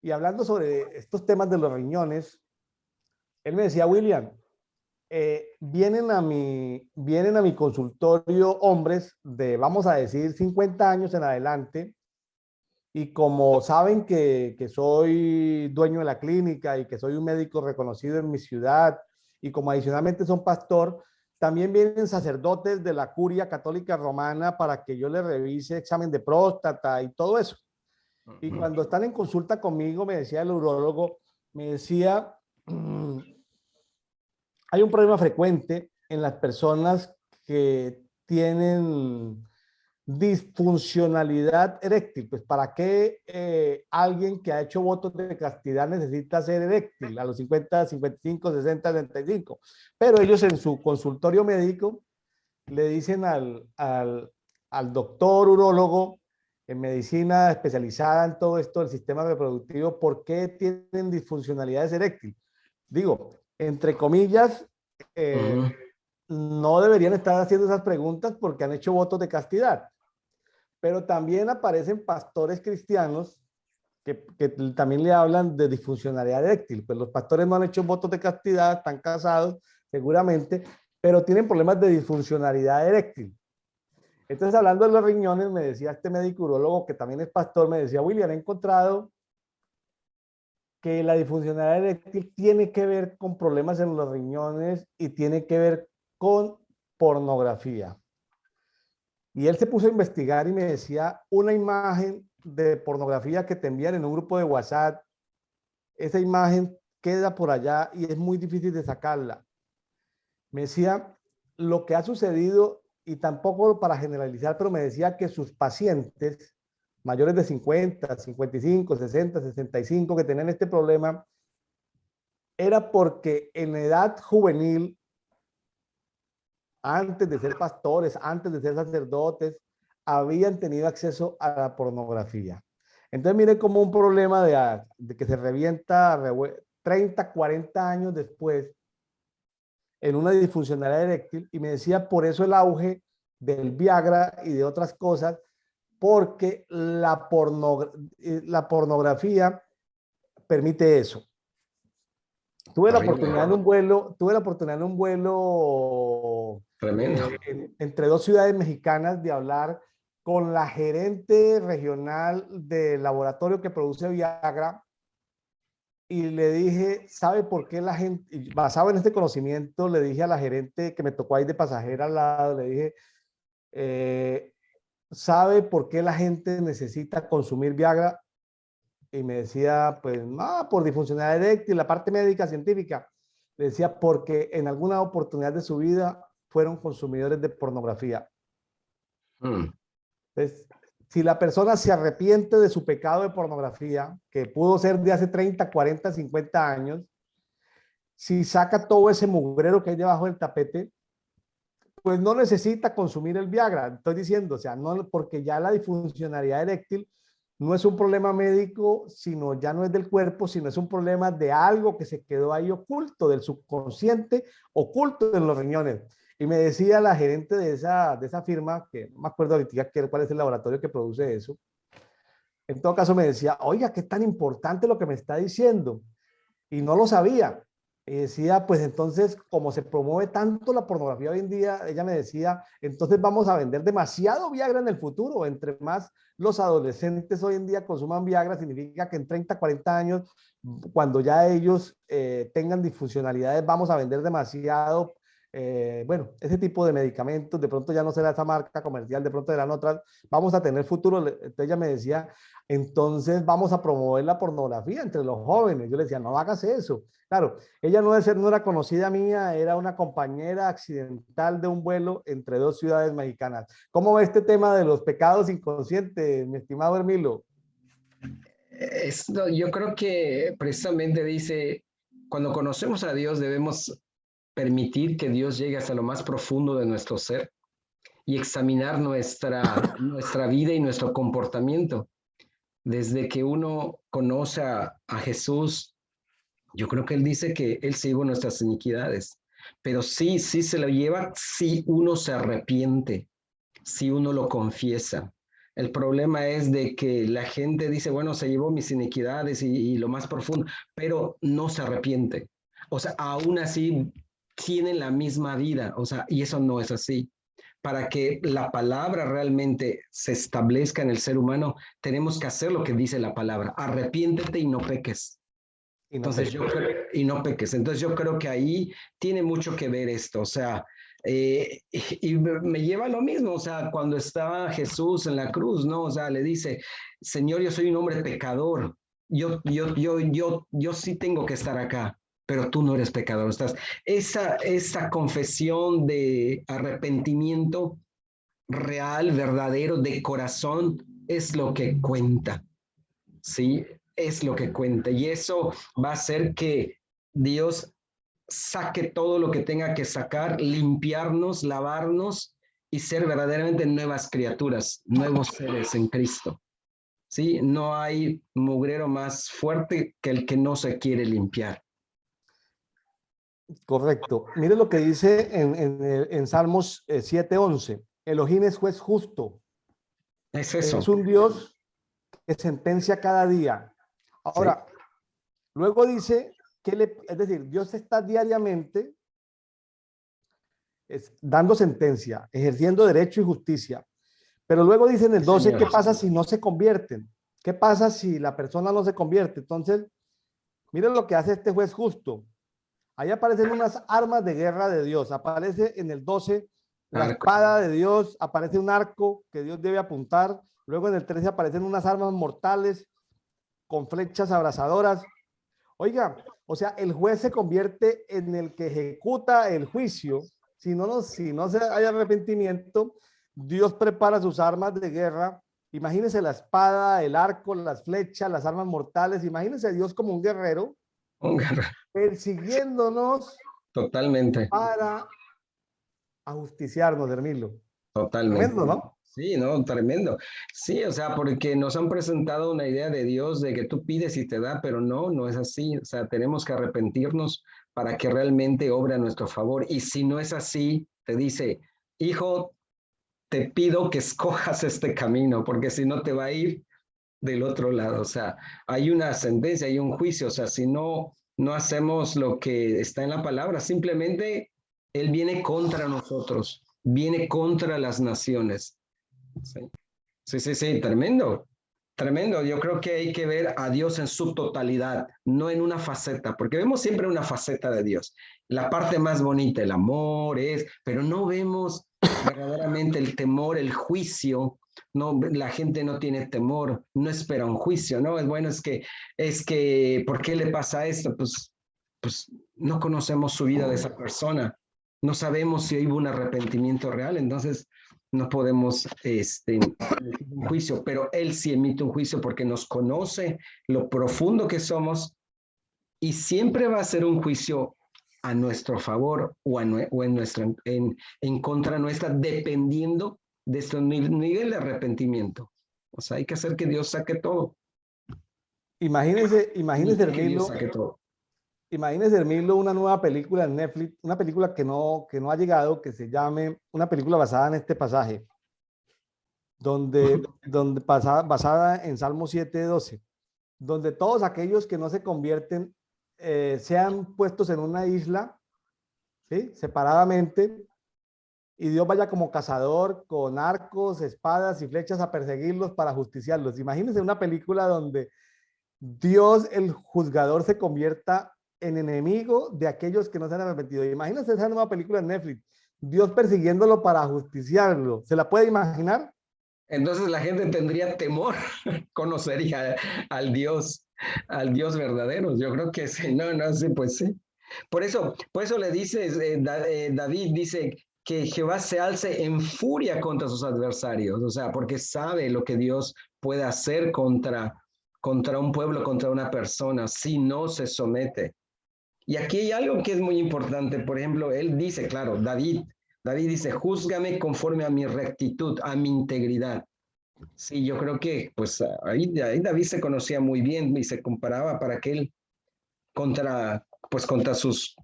y hablando sobre estos temas de los riñones, él me decía, William, vienen a mi consultorio hombres de, vamos a decir, 50 años en adelante, y como saben que soy dueño de la clínica y que soy un médico reconocido en mi ciudad, y como adicionalmente son pastor, también vienen sacerdotes de la curia católica romana para que yo les revise examen de próstata y todo eso. Y cuando están en consulta conmigo, me decía el urólogo, me decía, hay un problema frecuente en las personas que tienen disfuncionalidad eréctil. Pues, ¿para qué alguien que ha hecho votos de castidad necesita ser eréctil a los 50, 55, 60, 65? Pero ellos en su consultorio médico le dicen al doctor urólogo en medicina especializada en todo esto del sistema reproductivo, ¿por qué tienen disfuncionalidades eréctil? Digo, entre comillas, Ujú. no deberían estar haciendo esas preguntas porque han hecho votos de castidad. Pero también aparecen pastores cristianos que también le hablan de disfuncionalidad eréctil. Pues los pastores no han hecho votos de castidad, están casados seguramente, pero tienen problemas de disfuncionalidad eréctil. Entonces, hablando de los riñones, me decía este médico urólogo que también es pastor, me decía, William, he encontrado que la disfuncionalidad eréctil tiene que ver con problemas en los riñones y tiene que ver con pornografía. Y él se puso a investigar y me decía, una imagen de pornografía que te envían en un grupo de WhatsApp, esa imagen queda por allá y es muy difícil de sacarla. Me decía lo que ha sucedido, y tampoco para generalizar, pero me decía que sus pacientes mayores de 50, 55, 60, 65 que tenían este problema, era porque en edad juvenil, antes de ser pastores, antes de ser sacerdotes, habían tenido acceso a la pornografía. Entonces, mire como un problema de que se revienta 30, 40 años después en una disfuncionalidad eréctil, y me decía por eso el auge del Viagra y de otras cosas, porque la pornografía permite eso. Horrible, Tuve la oportunidad en un vuelo tremendo. entre dos ciudades mexicanas de hablar con la gerente regional del laboratorio que produce Viagra, y le dije, ¿sabe por qué la gente, y basado en este conocimiento, le dije a la gerente que me tocó ahí de pasajera al lado, le dije, eh, ¿sabe por qué la gente necesita consumir Viagra? Y me decía, pues, no, por disfuncionalidad eréctil, la parte médica, científica. Le decía, porque en alguna oportunidad de su vida fueron consumidores de pornografía. Mm. Entonces, si la persona se arrepiente de su pecado de pornografía, que pudo ser de hace 30, 40, 50 años, si saca todo ese mugrero que hay debajo del tapete, pues no necesita consumir el Viagra. Estoy diciendo, o sea, no, porque ya la disfuncionalidad eréctil no es un problema médico, sino ya no es del cuerpo, sino es un problema de algo que se quedó ahí oculto, del subconsciente, oculto en los riñones. Y me decía la gerente de esa firma, que no me acuerdo ahorita cuál es el laboratorio que produce eso, en todo caso me decía, oiga, qué tan importante lo que me está diciendo. Y no lo sabía. Y decía, pues entonces, como se promueve tanto la pornografía hoy en día, ella me decía, entonces vamos a vender demasiado Viagra en el futuro. Entre más los adolescentes hoy en día consuman Viagra, significa que en 30, 40 años, cuando ya ellos tengan disfuncionalidades, vamos a vender demasiado. Bueno, ese tipo de medicamentos, de pronto ya no será esa marca comercial, de pronto serán otras, vamos a tener futuro. Entonces ella me decía, entonces vamos a promover la pornografía entre los jóvenes. Yo le decía, no hagas eso. Claro, ella no era conocida mía, era una compañera accidental de un vuelo entre dos ciudades mexicanas. ¿Cómo ve este tema de los pecados inconscientes, mi estimado Hermilo? Yo creo que precisamente dice, cuando conocemos a Dios debemos permitir que Dios llegue hasta lo más profundo de nuestro ser y examinar nuestra vida y nuestro comportamiento. Desde que uno conoce a Jesús, yo creo que Él dice que Él se llevó nuestras iniquidades, pero sí se lo lleva si uno se arrepiente, si uno lo confiesa. El problema es de que la gente dice, bueno, se llevó mis iniquidades y lo más profundo, pero no se arrepiente. O sea, aún así tienen la misma vida, o sea, y eso no es así. Para que la palabra realmente se establezca en el ser humano, tenemos que hacer lo que dice la palabra. Arrepiéntete y no peques. Y no Entonces peques. yo creo, y no peques. Entonces yo creo que ahí tiene mucho que ver esto. O sea, y me lleva a lo mismo. O sea, cuando estaba Jesús en la cruz, ¿no? O sea, le dice, Señor, yo soy un hombre pecador. Yo sí tengo que estar acá, pero tú no eres pecador. Estás, esa confesión de arrepentimiento real, verdadero, de corazón, es lo que cuenta. ¿Sí? Es lo que cuenta. Y eso va a hacer que Dios saque todo lo que tenga que sacar, limpiarnos, lavarnos y ser verdaderamente nuevas criaturas, nuevos seres en Cristo. ¿Sí? No hay mugrero más fuerte que el que no se quiere limpiar. Correcto. Mire lo que dice en Salmos 7:11. Elohim es juez justo. Es Es eso. un Dios que sentencia cada día. Ahora, ¿Sí? luego dice que es decir, Dios está diariamente dando sentencia, ejerciendo derecho y justicia. Pero luego dice en el 12, ¿qué Señor. pasa si no se convierten? ¿Qué pasa si la persona no se convierte? Entonces, miren lo que hace este juez justo. Ahí aparecen unas armas de guerra de Dios. Aparece en el 12 la Arco. espada de Dios, aparece un arco que Dios debe apuntar. Luego en el 13 aparecen unas armas mortales con flechas abrasadoras. Oiga, o sea, el juez se convierte en el que ejecuta el juicio. Si no hay arrepentimiento, Dios prepara sus armas de guerra. Imagínense la espada, el arco, las flechas, las armas mortales. Imagínense a Dios como un guerrero persiguiéndonos Totalmente. para ajusticiarnos, Hermilo. Totalmente. Tremendo, ¿no? Sí, no, tremendo. Sí, o sea, porque nos han presentado una idea de Dios de que tú pides y te da, pero no, no es así. O sea, tenemos que arrepentirnos para que realmente obre a nuestro favor. Y si no es así, te dice, hijo, te pido que escojas este camino, porque si no te va a ir del otro lado. O sea, hay una sentencia, hay un juicio. O sea, si no hacemos lo que está en la palabra, simplemente Él viene contra nosotros, viene contra las naciones. Sí, sí, tremendo, tremendo. Yo creo que hay que ver a Dios en su totalidad, no en una faceta, porque vemos siempre una faceta de Dios. La parte más bonita, el amor pero no vemos verdaderamente el temor, el juicio. No, la gente no tiene temor, no espera un juicio, ¿no? Es bueno, ¿por qué le pasa esto? Pues no conocemos su vida de esa persona, no sabemos si hubo un arrepentimiento real, entonces no podemos emitir un juicio, pero Él sí emite un juicio porque nos conoce lo profundo que somos y siempre va a ser un juicio a nuestro favor o en contra nuestra, dependiendo de nuestro nivel de arrepentimiento. O sea, hay que hacer que Dios saque todo. Imagínense, Que Dios Hermilo, saque todo. imagínense, Hermilo, una nueva película en Netflix, una película que no ha llegado, que se llame, una película basada en este pasaje, basada en Salmo 7:12, donde todos aquellos que no se convierten sean puestos en una isla, ¿sí? Separadamente, y Dios vaya como cazador con arcos, espadas y flechas a perseguirlos para justiciarlos. Imagínense una película donde Dios, el juzgador, se convierta en enemigo de aquellos que no se han arrepentido. Imagínense esa nueva película en Netflix, Dios persiguiéndolo para justiciarlo. ¿Se la puede imaginar? Entonces la gente tendría temor, conocería al Dios verdadero. Yo creo que sí, no, sí, pues sí. Por eso le dice, David dice que Jehová se alce en furia contra sus adversarios, o sea, porque sabe lo que Dios puede hacer contra un pueblo, contra una persona, si no se somete. Y aquí hay algo que es muy importante. Por ejemplo, él dice, claro, David dice, júzgame conforme a mi rectitud, a mi integridad. Sí, yo creo que pues ahí David se conocía muy bien y se comparaba para que él contra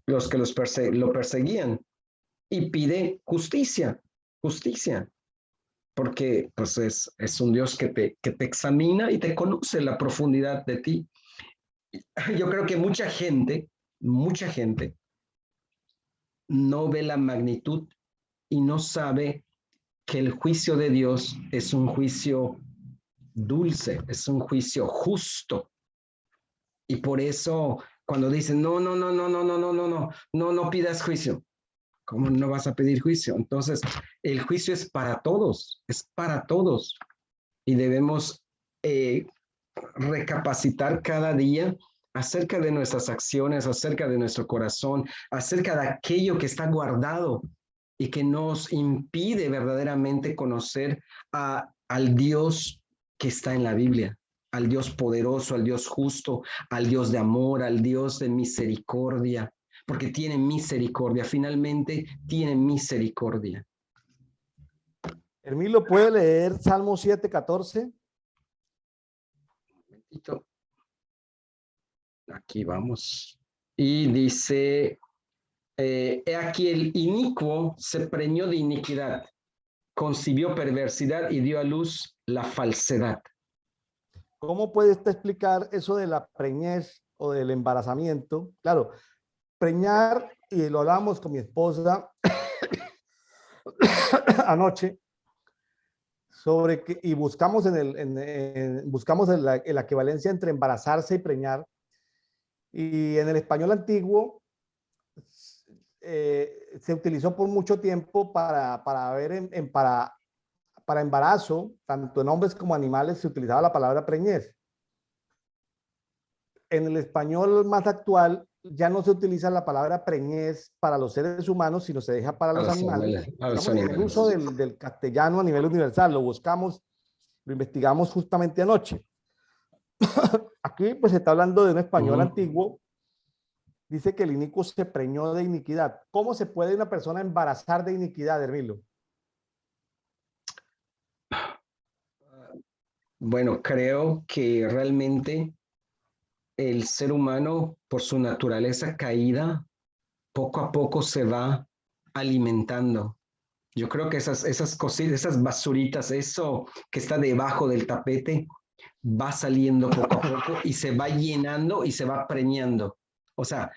los que lo perseguían y pide justicia, porque pues es un Dios que te examina y te conoce la profundidad de ti. Yo creo que mucha gente no ve la magnitud y no sabe que el juicio de Dios es un juicio dulce, es un juicio justo. Y por eso cuando dicen, no pidas juicio. ¿Cómo no vas a pedir juicio? Entonces, el juicio es para todos, y debemos recapacitar cada día acerca de nuestras acciones, acerca de nuestro corazón, acerca de aquello que está guardado y que nos impide verdaderamente conocer al Dios que está en la Biblia, al Dios poderoso, al Dios justo, al Dios de amor, al Dios de misericordia, porque tiene misericordia, finalmente tiene misericordia. Hermilo, ¿puede leer Salmo 7:14? Aquí vamos. Y dice, he aquí el inicuo se preñó de iniquidad, concibió perversidad y dio a luz la falsedad. ¿Cómo puede usted explicar eso de la preñez o del embarazamiento? Claro, preñar, y lo hablamos con mi esposa anoche, sobre que, y buscamos buscamos la equivalencia entre embarazarse y preñar. Y en el español antiguo se utilizó por mucho tiempo para ver para embarazo, tanto en hombres como animales, se utilizaba la palabra preñez. En el español más actual ya no se utiliza la palabra preñez para los seres humanos, sino se deja para los animales. Estamos en el uso del castellano a nivel universal, lo buscamos, lo investigamos justamente anoche. Aquí pues se está hablando de un español antiguo. Dice que el inicuo se preñó de iniquidad. ¿Cómo se puede una persona embarazar de iniquidad, Hermilo? Bueno, creo que realmente el ser humano, por su naturaleza caída, poco a poco se va alimentando. Yo creo que esas cositas, esas basuritas, eso que está debajo del tapete, va saliendo poco a poco y se va llenando y se va preñando. O sea,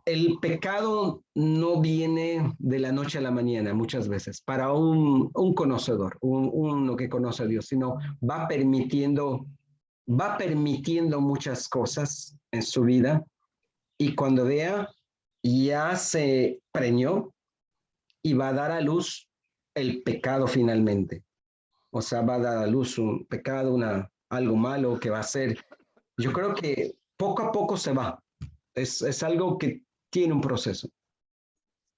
el pecado no viene de la noche a la mañana muchas veces para un conocedor, uno que conoce a Dios, sino va permitiendo muchas cosas en su vida y cuando vea, ya se preñó y va a dar a luz el pecado finalmente. O sea, va a dar a luz un pecado, algo malo que va a ser. Yo creo que poco a poco se va. Es algo que tiene un proceso.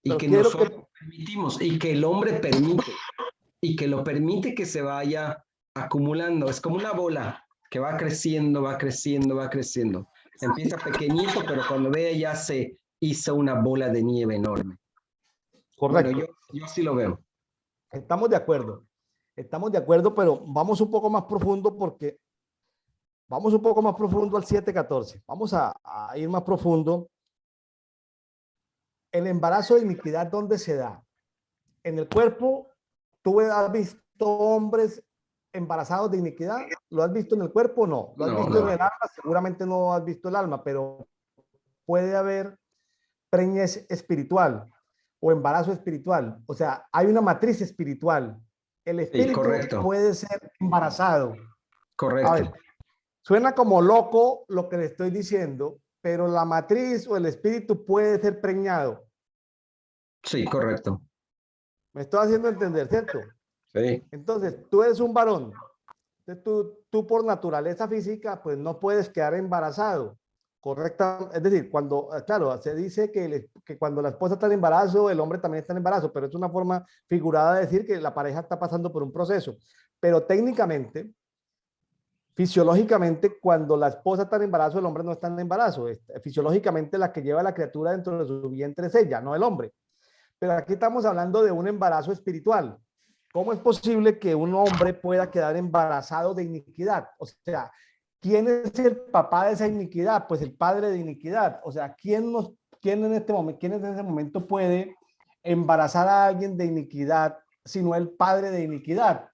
Y Pero que quiero que... nosotros permitimos, y que el hombre permite, y que lo permite que se vaya acumulando. Es como una bola que va creciendo, va creciendo, va creciendo. Empieza pequeñito, pero cuando vea ya se hizo una bola de nieve enorme. Correcto. Bueno, yo sí lo veo. Estamos de acuerdo. Estamos de acuerdo, pero vamos un poco más profundo porque vamos un poco más profundo al 7:14. Vamos a ir más profundo. El embarazo de iniquidad, ¿dónde se da? En el cuerpo. ¿Tú has visto hombres embarazados de iniquidad? ¿Lo has visto en el cuerpo? No. ¿Lo has visto en el alma? Seguramente no has visto el alma, pero puede haber preñez espiritual o embarazo espiritual. O sea, hay una matriz espiritual. El espíritu puede ser embarazado. Correcto. A ver, suena como loco lo que le estoy diciendo, pero la matriz o el espíritu puede ser preñado. Sí, correcto. Me estoy haciendo entender, ¿cierto? Sí. Entonces, tú eres un varón. Entonces, tú por naturaleza física, pues no puedes quedar embarazado. Correcta. Es decir, cuando, claro, se dice que cuando la esposa está en embarazo, el hombre también está en embarazo, pero es una forma figurada de decir que la pareja está pasando por un proceso. Pero técnicamente, Fisiológicamente, cuando la esposa está en embarazo, el hombre no está en embarazo. Fisiológicamente, la que lleva la criatura dentro de su vientre es ella, no el hombre. Pero aquí estamos hablando de un embarazo espiritual. ¿Cómo es posible que un hombre pueda quedar embarazado de iniquidad? O sea, ¿quién es el papá de esa iniquidad? Pues el padre de iniquidad. O sea, quién en este momento, quién en ese momento puede embarazar a alguien de iniquidad, sino el padre de iniquidad?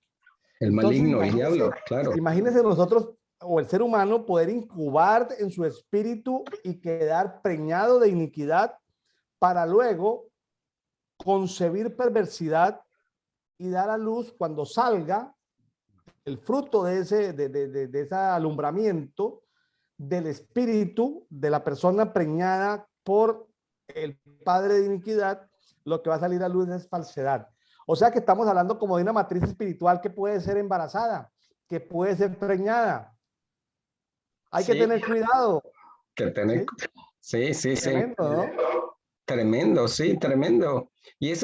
El Entonces, maligno, el diablo, claro. imagínense nosotros o el ser humano poder incubar en su espíritu y quedar preñado de iniquidad para luego concebir perversidad y dar a luz cuando salga el fruto de ese alumbramiento del espíritu de la persona preñada por el padre de iniquidad, lo que va a salir a luz es falsedad. O sea que estamos hablando como de una matriz espiritual que puede ser embarazada, que puede ser preñada. Hay que Sí, tener cuidado. que tener, ¿Sí? sí, sí, sí. Tremendo, ¿no? Tremendo, sí, tremendo. Y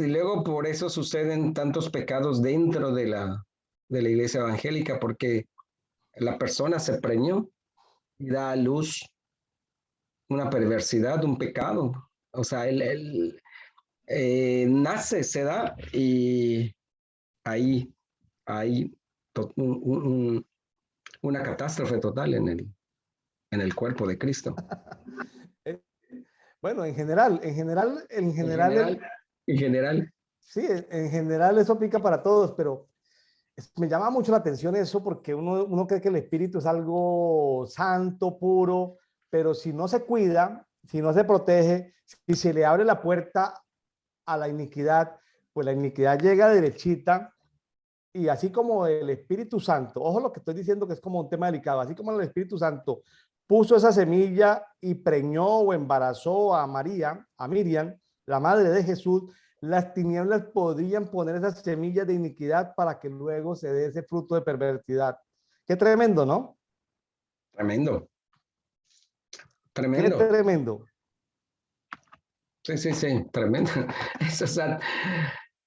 luego por eso suceden tantos pecados dentro de la iglesia evangélica, porque la persona se preñó y da a luz una perversidad, un pecado. O sea, nace, se da y ahí hay una catástrofe total en el cuerpo de Cristo. Eh, Bueno, en En general, general, en general, sí, en general eso aplica para todos, pero me llama mucho la atención eso porque uno cree que el espíritu es algo santo, puro, pero si no se cuida, si no se protege, si se le abre la puerta a la iniquidad, pues la iniquidad llega derechita y así como el Espíritu Santo, ojo lo que estoy diciendo que es como un tema delicado, así como el Espíritu Santo puso esa semilla y preñó o embarazó a María, a Miriam, la madre de Jesús, las tinieblas podrían poner esas semillas de iniquidad para que luego se dé ese fruto de perversidad. Qué tremendo, ¿no? tremendo, Qué tremendo. tremendo. Sí, sí, sí, tremendo. Eso, o sea,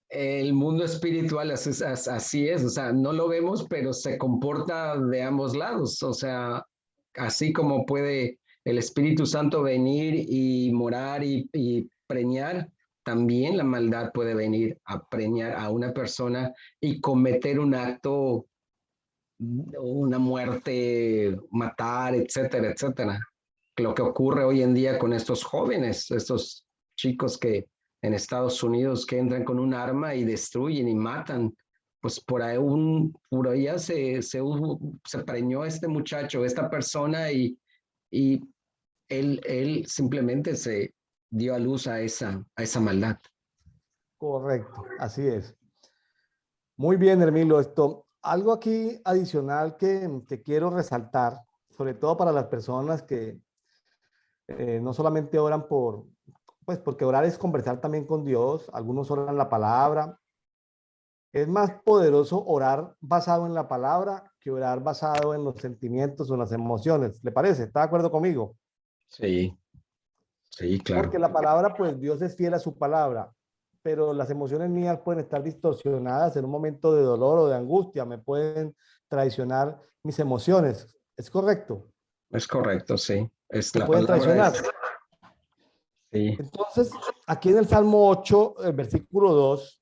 el mundo espiritual así es, o sea, no lo vemos, pero se comporta de ambos lados. O sea, así como puede el Espíritu Santo venir y morar y preñar, también la maldad puede venir a preñar a una persona y cometer un acto, una muerte, matar, etcétera, etcétera. Lo que ocurre hoy en día con estos jóvenes, estos chicos que en Estados Unidos que entran con un arma y destruyen y matan, pues por allá se preñó este muchacho, esta persona y él simplemente se dio a luz a esa maldad. Correcto, así es. Muy bien, Hermilo. Algo aquí adicional que quiero resaltar, sobre todo para las personas que no solamente oran pues porque orar es conversar también con Dios, algunos oran la palabra. Es más poderoso orar basado en la palabra que orar basado en los sentimientos o en las emociones. ¿Le parece? ¿Está de acuerdo conmigo? Sí, sí, claro. Porque la palabra, pues Dios es fiel a su palabra, pero las emociones mías pueden estar distorsionadas en un momento de dolor o de angustia, me pueden traicionar mis emociones. ¿Es correcto? Es correcto, sí. Es Me la pueden palabra traicionar. es, sí. Entonces, aquí en el Salmo 8, el versículo 2,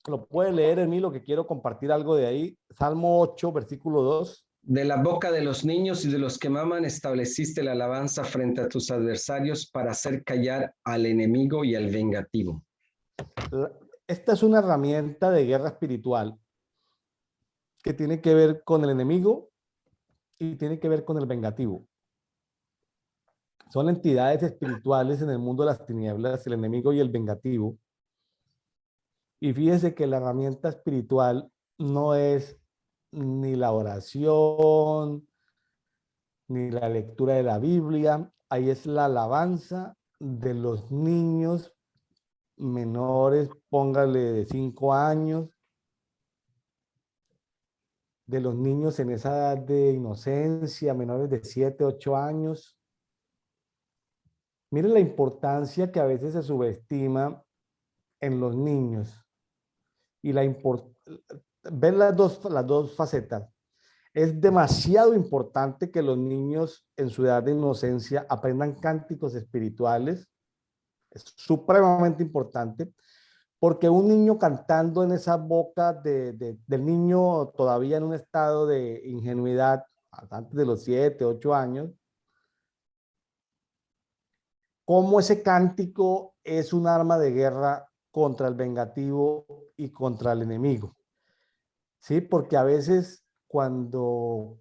lo puede leer en mí, lo que quiero compartir algo de ahí. Salmo 8, versículo 2. De la boca de los niños y de los que maman estableciste la alabanza frente a tus adversarios para hacer callar al enemigo y al vengativo. Esta es una herramienta de guerra espiritual que tiene que ver con el enemigo y tiene que ver con el vengativo. Son entidades espirituales en el mundo de las tinieblas, el enemigo y el vengativo. Y fíjese que la herramienta espiritual no es ni la oración, ni la lectura de la Biblia. Ahí es la alabanza de los niños menores, póngale de 5 años, de los niños en esa edad de inocencia, menores de 7, 8 años. Miren la importancia que a veces se subestima en los niños. y ver las dos facetas. Es demasiado importante que los niños en su edad de inocencia aprendan cánticos espirituales. Es supremamente importante porque un niño cantando en esa boca del niño todavía en un estado de ingenuidad, antes de los 7, 8 años, cómo ese cántico es un arma de guerra contra el vengativo y contra el enemigo. ¿Sí? Porque a veces como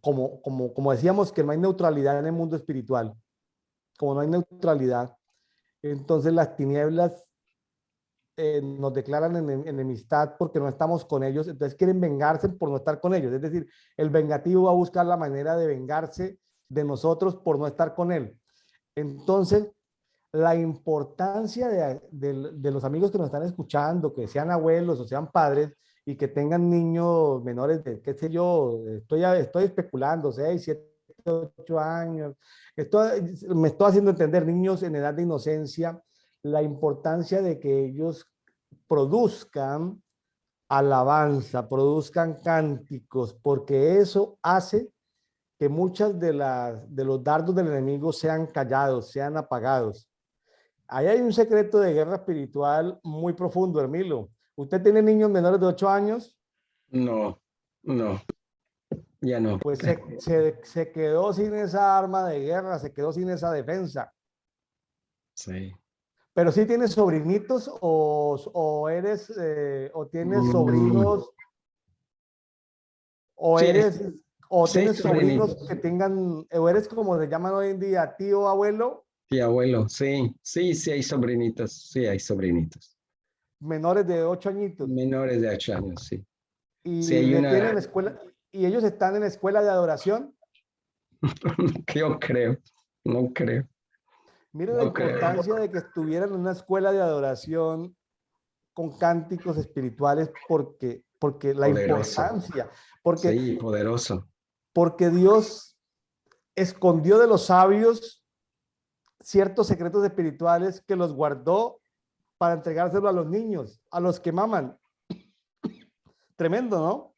decíamos que no hay neutralidad en el mundo espiritual, como no hay neutralidad, entonces las tinieblas nos declaran enemistad porque no estamos con ellos, entonces quieren vengarse por no estar con ellos. Es decir, el vengativo va a buscar la manera de vengarse de nosotros por no estar con él. Entonces, la importancia de los amigos que nos están escuchando, que sean abuelos o sean padres y que tengan niños menores de, qué sé yo, estoy especulando, 6, 7, 8 años, me estoy haciendo entender, niños en edad de inocencia, la importancia de que ellos produzcan alabanza, produzcan cánticos, porque eso hace que muchas de los dardos del enemigo sean callados, sean apagados. Ahí hay un secreto de guerra espiritual muy profundo, Hermilo. ¿Usted tiene niños menores de 8 años? No, no, ya no. Pues se quedó sin esa arma de guerra, se quedó sin esa defensa. Sí. Pero sí tienes sobrinitos o tienes Mm, sobrinos o sí, eres o seis tienes sobrinos sobrinitos. que tengan o eres como se llaman hoy en día tío, abuelo, Sí, abuelo, sí, sí, sí hay sobrinitos, sí hay sobrinitos. menores de 8 añitos Menores de 8 años, sí. Sí y hay le una, tienen escuela y ellos están en la escuela de adoración. yo creo, no creo, Mire la no creo. importancia de que estuvieran en una escuela de adoración con cánticos espirituales porque la Poderoso, importancia, porque, sí, poderoso. porque Dios escondió de los sabios ciertos secretos espirituales que los guardó para entregárselo a los niños, a los que maman. Tremendo, ¿no?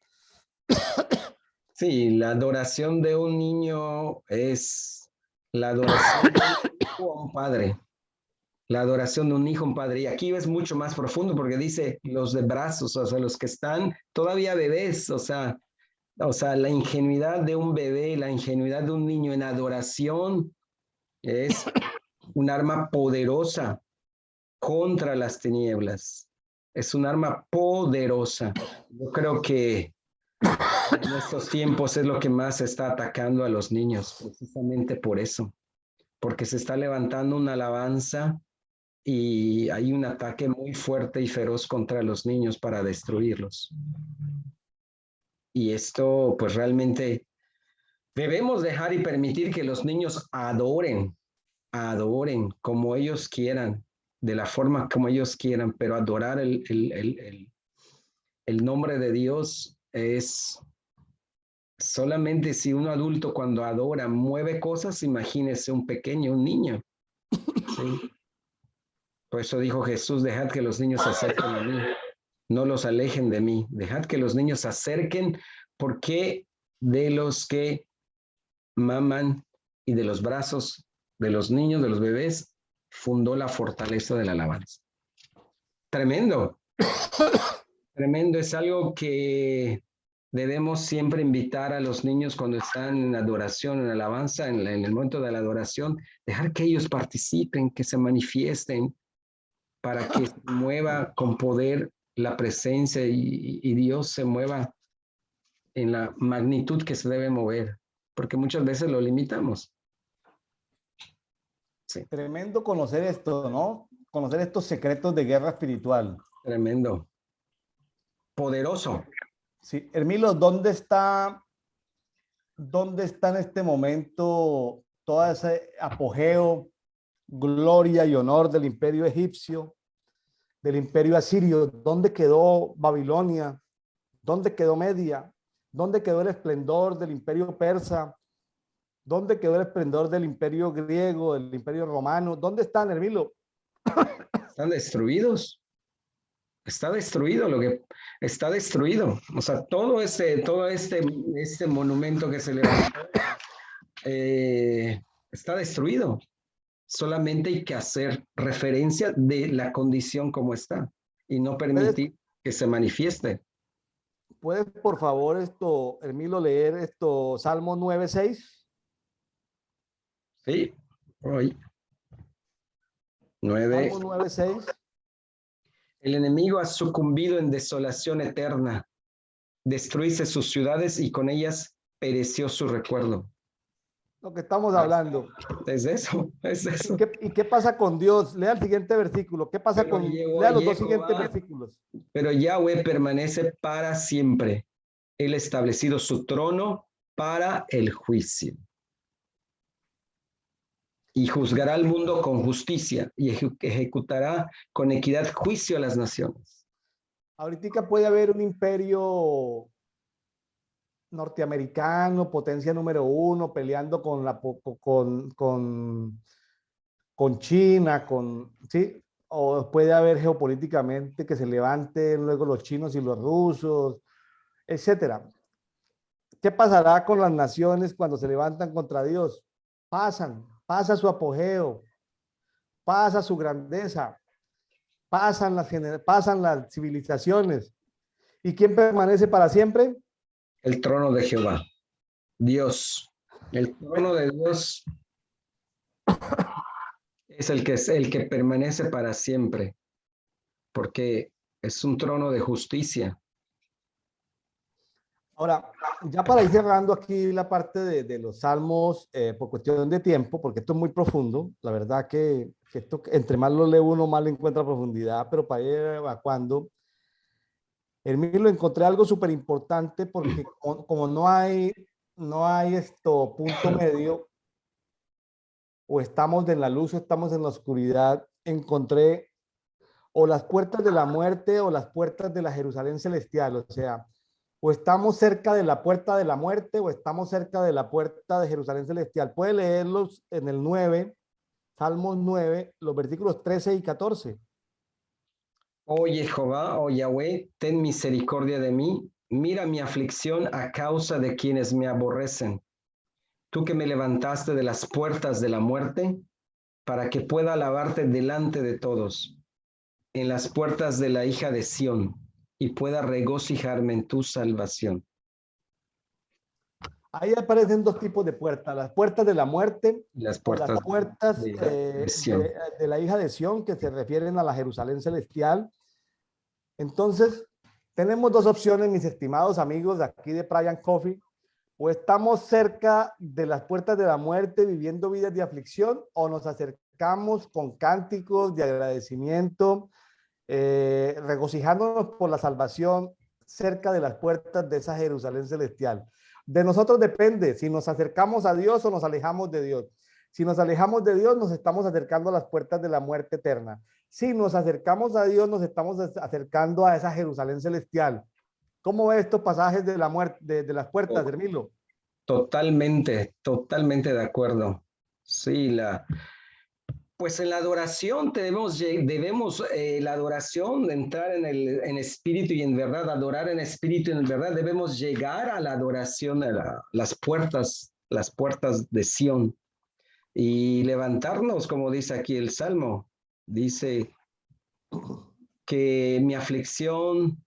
Sí, la adoración de un niño es la adoración de un hijo a un padre. La adoración de un hijo a un padre. Y aquí es mucho más profundo porque dice los de brazos, o sea, los que están todavía bebés, o sea, la ingenuidad de un bebé, la ingenuidad de un niño en adoración es un arma poderosa contra las tinieblas. Es un arma poderosa. Yo creo que en estos tiempos es lo que más está atacando a los niños, precisamente por eso, porque se está levantando una alabanza y hay un ataque muy fuerte y feroz contra los niños para destruirlos. Y esto, pues realmente debemos dejar y permitir que los niños adoren como ellos quieran, de la forma como ellos quieran, pero adorar el nombre de Dios es solamente si un adulto cuando adora mueve cosas, imagínese un pequeño, un niño. ¿Sí? Por eso dijo Jesús, dejad que los niños se acerquen a mí, no los alejen de mí, dejad que los niños se acerquen, porque de los que maman y de los brazos de los niños, de los bebés, fundó la fortaleza de la alabanza. Tremendo, tremendo, es algo que debemos siempre invitar a los niños cuando están en adoración, en alabanza, en el momento de la adoración, dejar que ellos participen, que se manifiesten, para que se mueva con poder la presencia y Dios se mueva en la magnitud que se debe mover, porque muchas veces lo limitamos. Sí, Tremendo conocer esto, ¿no? Conocer estos secretos de guerra espiritual. tremendo. Poderoso. Sí, Hermilo, dónde está en este momento todo ese apogeo, gloria y honor del imperio egipcio, del imperio asirio? ¿Dónde quedó Babilonia? ¿Dónde quedó Media? ¿Dónde quedó el esplendor del imperio persa? ¿Dónde quedó el esplendor del imperio griego, del imperio romano? ¿Dónde están, Hermilo? Están destruidos. está destruido, lo que está destruido. O sea, todo este monumento que se levantó está destruido. Solamente hay que hacer referencia de la condición como está y no ¿Puedes, permitir que se manifieste. puedes por favor, Hermilo, leer Salmo 9:6? Sí, hoy Salmo 9. 9:6. El enemigo ha sucumbido en desolación eterna. Destruirse sus ciudades y con ellas pereció su recuerdo. Lo que estamos Ah, hablando. es eso, es eso. Y qué pasa con Dios? Lea el siguiente versículo. ¿Qué pasa Pero con, lea los dos siguientes Jehová, versículos? pero Yahweh permanece para siempre. Él ha establecido su trono para el juicio. Y juzgará al mundo con justicia y ejecutará con equidad juicio a las naciones. Ahorita puede haber un imperio norteamericano, potencia número uno, peleando con China, ¿sí? O puede haber geopolíticamente que se levanten luego los chinos y los rusos, etcétera. ¿Qué pasará con las naciones cuando se levantan contra Dios? Pasa su apogeo, pasa su grandeza, pasan las civilizaciones. ¿Y quién permanece para siempre? El trono de Jehová, Dios. El trono de Dios es el que permanece para siempre, porque es un trono de justicia. Ahora, ya para ir cerrando aquí la parte de los salmos, por cuestión de tiempo, porque esto es muy profundo, la verdad que esto, entre más lo lee uno, más le encuentra profundidad, pero para ir evacuando, en mí lo encontré algo súper importante porque como no hay punto medio, o estamos en la luz o estamos en la oscuridad, encontré o las puertas de la muerte o las puertas de la Jerusalén celestial, o sea, o estamos cerca de la puerta de la muerte o estamos cerca de la puerta de Jerusalén celestial. Puede leerlos en el 9, Salmos 9, los versículos 13 y 14. Oh Jehová, oh Yahweh, ten misericordia de mí. Mira mi aflicción a causa de quienes me aborrecen. Tú que me levantaste de las puertas de la muerte, para que pueda alabarte delante de todos, en las puertas de la hija de Sión, y pueda regocijarme en tu salvación. Ahí aparecen dos tipos de puertas, las puertas de la muerte Las o las puertas puertas de Sión. de la hija de Sión, que se refieren a la Jerusalén celestial. Entonces, tenemos dos opciones, mis estimados amigos de aquí de Brian Coffee. O estamos cerca de las puertas de la muerte viviendo vidas de aflicción, o nos acercamos con cánticos de agradecimiento, regocijándonos por la salvación cerca de las puertas de esa Jerusalén celestial. De nosotros depende si nos acercamos a Dios o nos alejamos de Dios. Si nos alejamos de Dios, nos estamos acercando a las puertas de la muerte eterna. Si nos acercamos a Dios, nos estamos acercando a esa Jerusalén celestial. ¿Cómo ves estos pasajes de la muerte, de las puertas, Hermilo? Totalmente, totalmente de acuerdo. Sí, pues en la adoración debemos la adoración, entrar en espíritu y en verdad, adorar en espíritu y en verdad, debemos llegar a la adoración, a las puertas de Sión y levantarnos, como dice aquí el Salmo, dice que mi aflicción,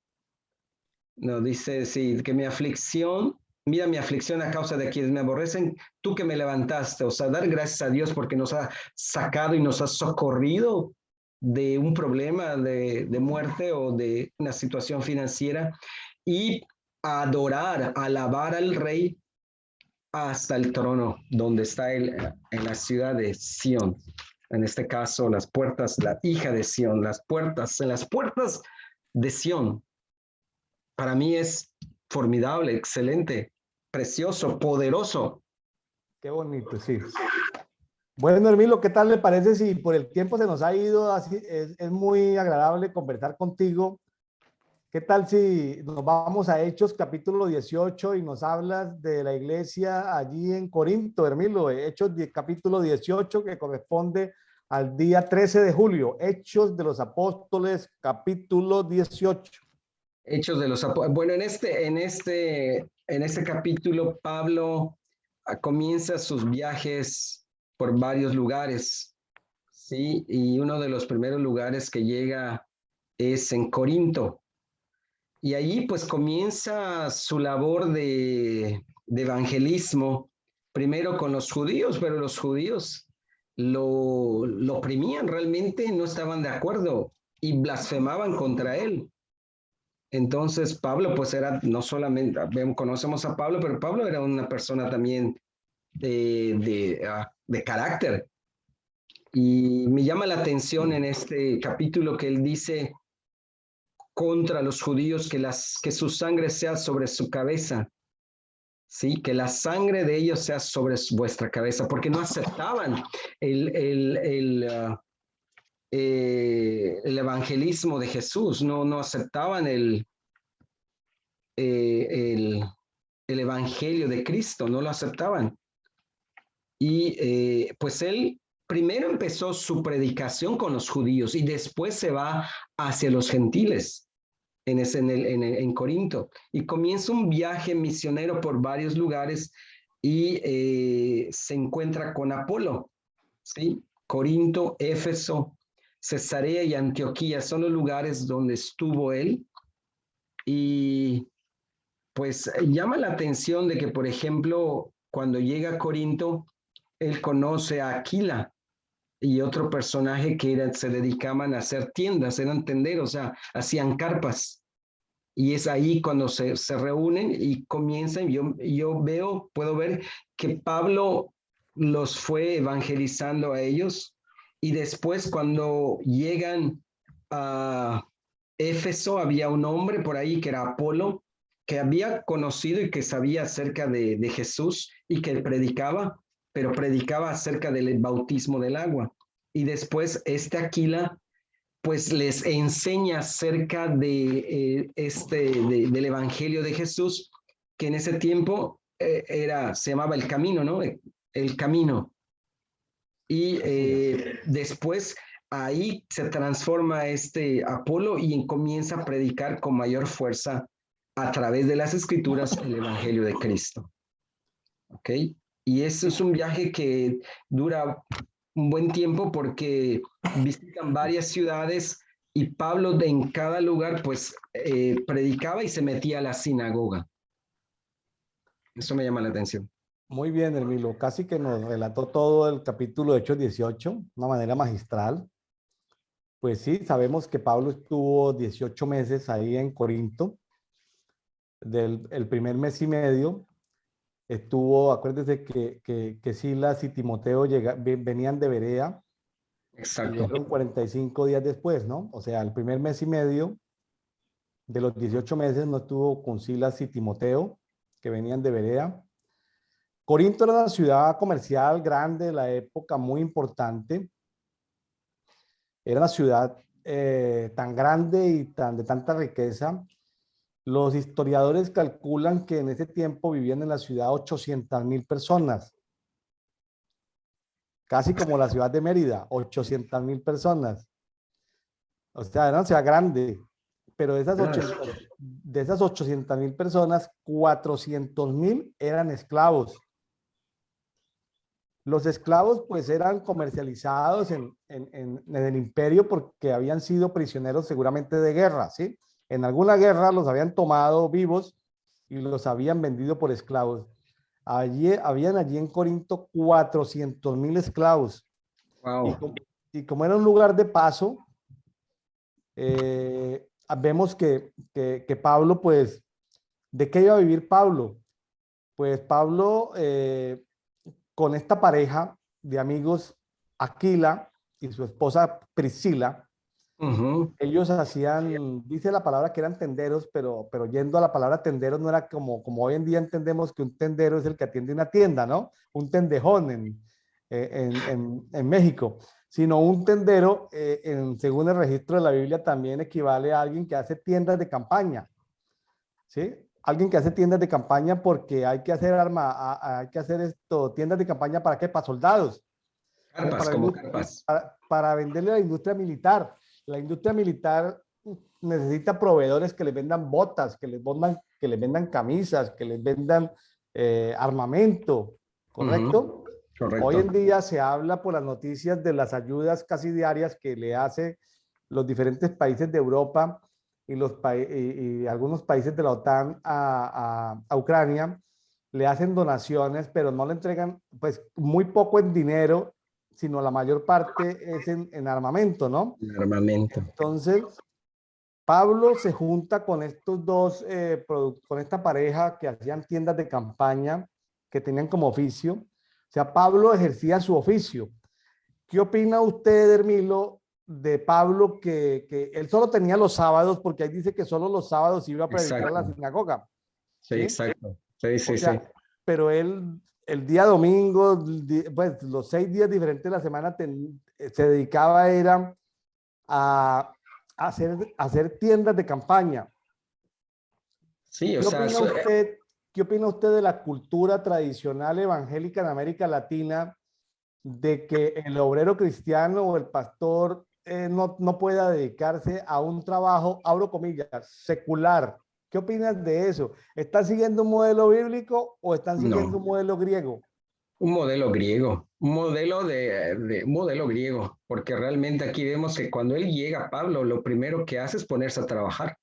no, dice, sí, que mi aflicción, mira mi aflicción a causa de quienes me aborrecen, tú que me levantaste, o sea, dar gracias a Dios porque nos ha sacado y nos ha socorrido de un problema de muerte o de una situación financiera y adorar, alabar al Rey hasta el trono donde está él en la ciudad de Sión. En este caso, las puertas, la hija de Sión, en las puertas de Sión. Para mí es formidable, excelente, precioso, poderoso. Qué bonito, sí. Bueno, Hermilo, ¿qué tal le parece si por el tiempo se nos ha ido? Así, es muy agradable conversar contigo. ¿Qué tal si nos vamos a Hechos capítulo 18 y nos hablas de la iglesia allí en Corinto, Hermilo? Hechos capítulo 18 que corresponde al día 13 de julio. Hechos de los Apóstoles, capítulo 18. Hechos de los Apóstoles. Bueno, en este capítulo, Pablo comienza sus viajes por varios lugares, ¿sí? Y uno de los primeros lugares que llega es en Corinto. Y allí pues comienza su labor de evangelismo, primero con los judíos, pero los judíos lo oprimían, realmente no estaban de acuerdo y blasfemaban contra él. Entonces Pablo pues era no solamente, conocemos a Pablo, pero Pablo era una persona también de carácter. Y me llama la atención en este capítulo que él dice contra los judíos que su sangre sea sobre su cabeza, ¿sí? Que la sangre de ellos sea sobre vuestra cabeza, porque no aceptaban el evangelismo de Jesús, no aceptaban el evangelio de Cristo, no lo aceptaban. Y pues él primero empezó su predicación con los judíos y después se va hacia los gentiles en Corinto y comienza un viaje misionero por varios lugares y se encuentra con Apolo, ¿sí? Corinto, Éfeso, Cesarea y Antioquía son los lugares donde estuvo él y pues llama la atención de que, por ejemplo, cuando llega a Corinto, él conoce a Aquila y otro personaje que se dedicaban a hacer tiendas, eran tenderos, o sea, hacían carpas. Y es ahí cuando se reúnen y comienzan, puedo ver que Pablo los fue evangelizando a ellos y después cuando llegan a Éfeso había un hombre por ahí que era Apolo, que había conocido y que sabía acerca de Jesús y que predicaba, pero predicaba acerca del bautismo del agua. Y después Aquila pues les enseña acerca del Evangelio de Jesús, que en ese tiempo se llamaba el camino, ¿no? El camino. Y después ahí se transforma Apolo y comienza a predicar con mayor fuerza a través de las escrituras el Evangelio de Cristo. ¿Ok? Y eso es un viaje que dura un buen tiempo porque visitan varias ciudades y Pablo en cada lugar pues predicaba y se metía a la sinagoga. Eso me llama la atención. Muy bien, Hermilo. Casi que nos relató todo el capítulo de Hechos 18, de una manera magistral. Pues sí, sabemos que Pablo estuvo 18 meses ahí en Corinto. El primer mes y medio estuvo, acuérdese que Silas y Timoteo venían de Berea. Exacto. Y llegaron 45 días después, ¿no? O sea, el primer mes y medio de los 18 meses no estuvo con Silas y Timoteo, que venían de Berea. Corinto era una ciudad comercial grande de la época, muy importante. Era una ciudad tan grande y de tanta riqueza. Los historiadores calculan que en ese tiempo vivían en la ciudad 800,000 personas. Casi como la ciudad de Mérida, 800,000 personas. O sea, era una ciudad grande, pero de esas 800,000 personas, 400,000 eran esclavos. Los esclavos pues eran comercializados en el imperio porque habían sido prisioneros seguramente de guerra, ¿sí? En alguna guerra los habían tomado vivos y los habían vendido por esclavos. Habían allí en Corinto 400,000 esclavos. Wow. Y como era un lugar de paso, vemos que Pablo, pues, ¿de qué iba a vivir Pablo? Pues Pablo, con esta pareja de amigos, Aquila y su esposa Priscila, ellos hacían, dice la palabra que eran tenderos, pero yendo a la palabra tenderos no era como hoy en día entendemos que un tendero es el que atiende una tienda, ¿no? Un tendejón en México, sino un tendero, según el registro de la Biblia, también equivale a alguien que hace tiendas de campaña, ¿sí? Alguien que hace tiendas de campaña porque hay que hacer tiendas de campaña ¿para qué? Para soldados. Carpas, para, como carpas. para venderle a la industria militar. La industria militar necesita proveedores que les vendan botas, que les vendan camisas, que les vendan armamento, ¿correcto? Hoy en Correcto. día se habla por las noticias de las ayudas casi diarias que le hace los diferentes países de Europa y algunos países de la OTAN a Ucrania. Le hacen donaciones, pero no le entregan, pues, muy poco en dinero, sino la mayor parte es en armamento, ¿no? El armamento. Entonces, Pablo se junta con estos dos, con esta pareja que hacían tiendas de campaña, que tenían como oficio. O sea, Pablo ejercía su oficio. ¿Qué opina usted, Hermilo, de Pablo que él solo tenía los sábados, porque ahí dice que solo los sábados iba a predicar a la Exacto. sinagoga? Sí, ¿Sí? exacto. Sí, O sí, sí. sea, pero él, el día domingo, pues los 6 días diferentes de la semana, se dedicaba era a hacer tiendas de campaña. Sí, o ¿Qué sea, opina usted? ¿Qué opina usted de la cultura tradicional evangélica en América Latina, de que el obrero cristiano o el pastor no pueda dedicarse a un trabajo, abro comillas, secular? ¿Qué opinas de eso? ¿Están siguiendo un modelo bíblico o están siguiendo no, un modelo griego? un modelo griego, un modelo un modelo griego, porque realmente aquí vemos que cuando él llega, Pablo, lo primero que hace es ponerse a trabajar.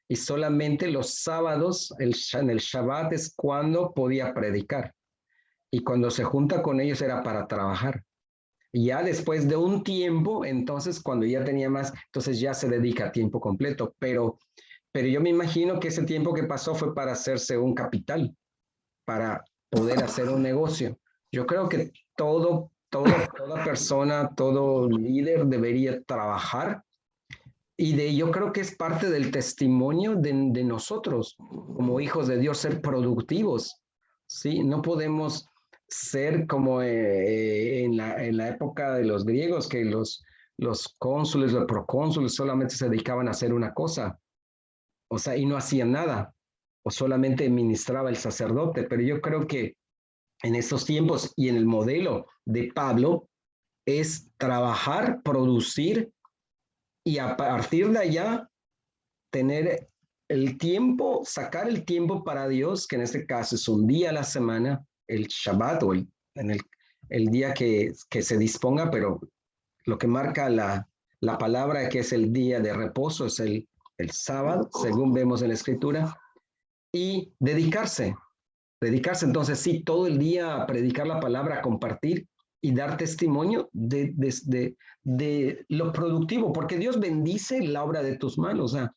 Y solamente los sábados, en el Shabbat, es cuando podía predicar. Y cuando se junta con ellos era para trabajar. Y ya después de un tiempo, entonces cuando ya tenía más, entonces ya se dedica a tiempo completo. Pero yo me imagino que ese tiempo que pasó fue para hacerse un capital, para poder hacer un negocio. Yo creo que toda persona, todo líder debería trabajar y yo creo que es parte del testimonio de nosotros como hijos de Dios, ser productivos. ¿Sí? No podemos ser como en la época de los griegos, que los cónsules, los procónsules solamente se dedicaban a hacer una cosa, o sea, y no hacían nada, o solamente ministraba el sacerdote. Pero yo creo que en estos tiempos y en el modelo de Pablo es trabajar, producir y a partir de allá tener el tiempo, sacar el tiempo para Dios, que en este caso es un día a la semana, el Shabbat o el día que se disponga, pero lo que marca la palabra que es el día de reposo es el sábado, según vemos en la escritura, y dedicarse entonces sí todo el día a predicar la palabra, a compartir y dar testimonio de lo productivo, porque Dios bendice la obra de tus manos. O sea,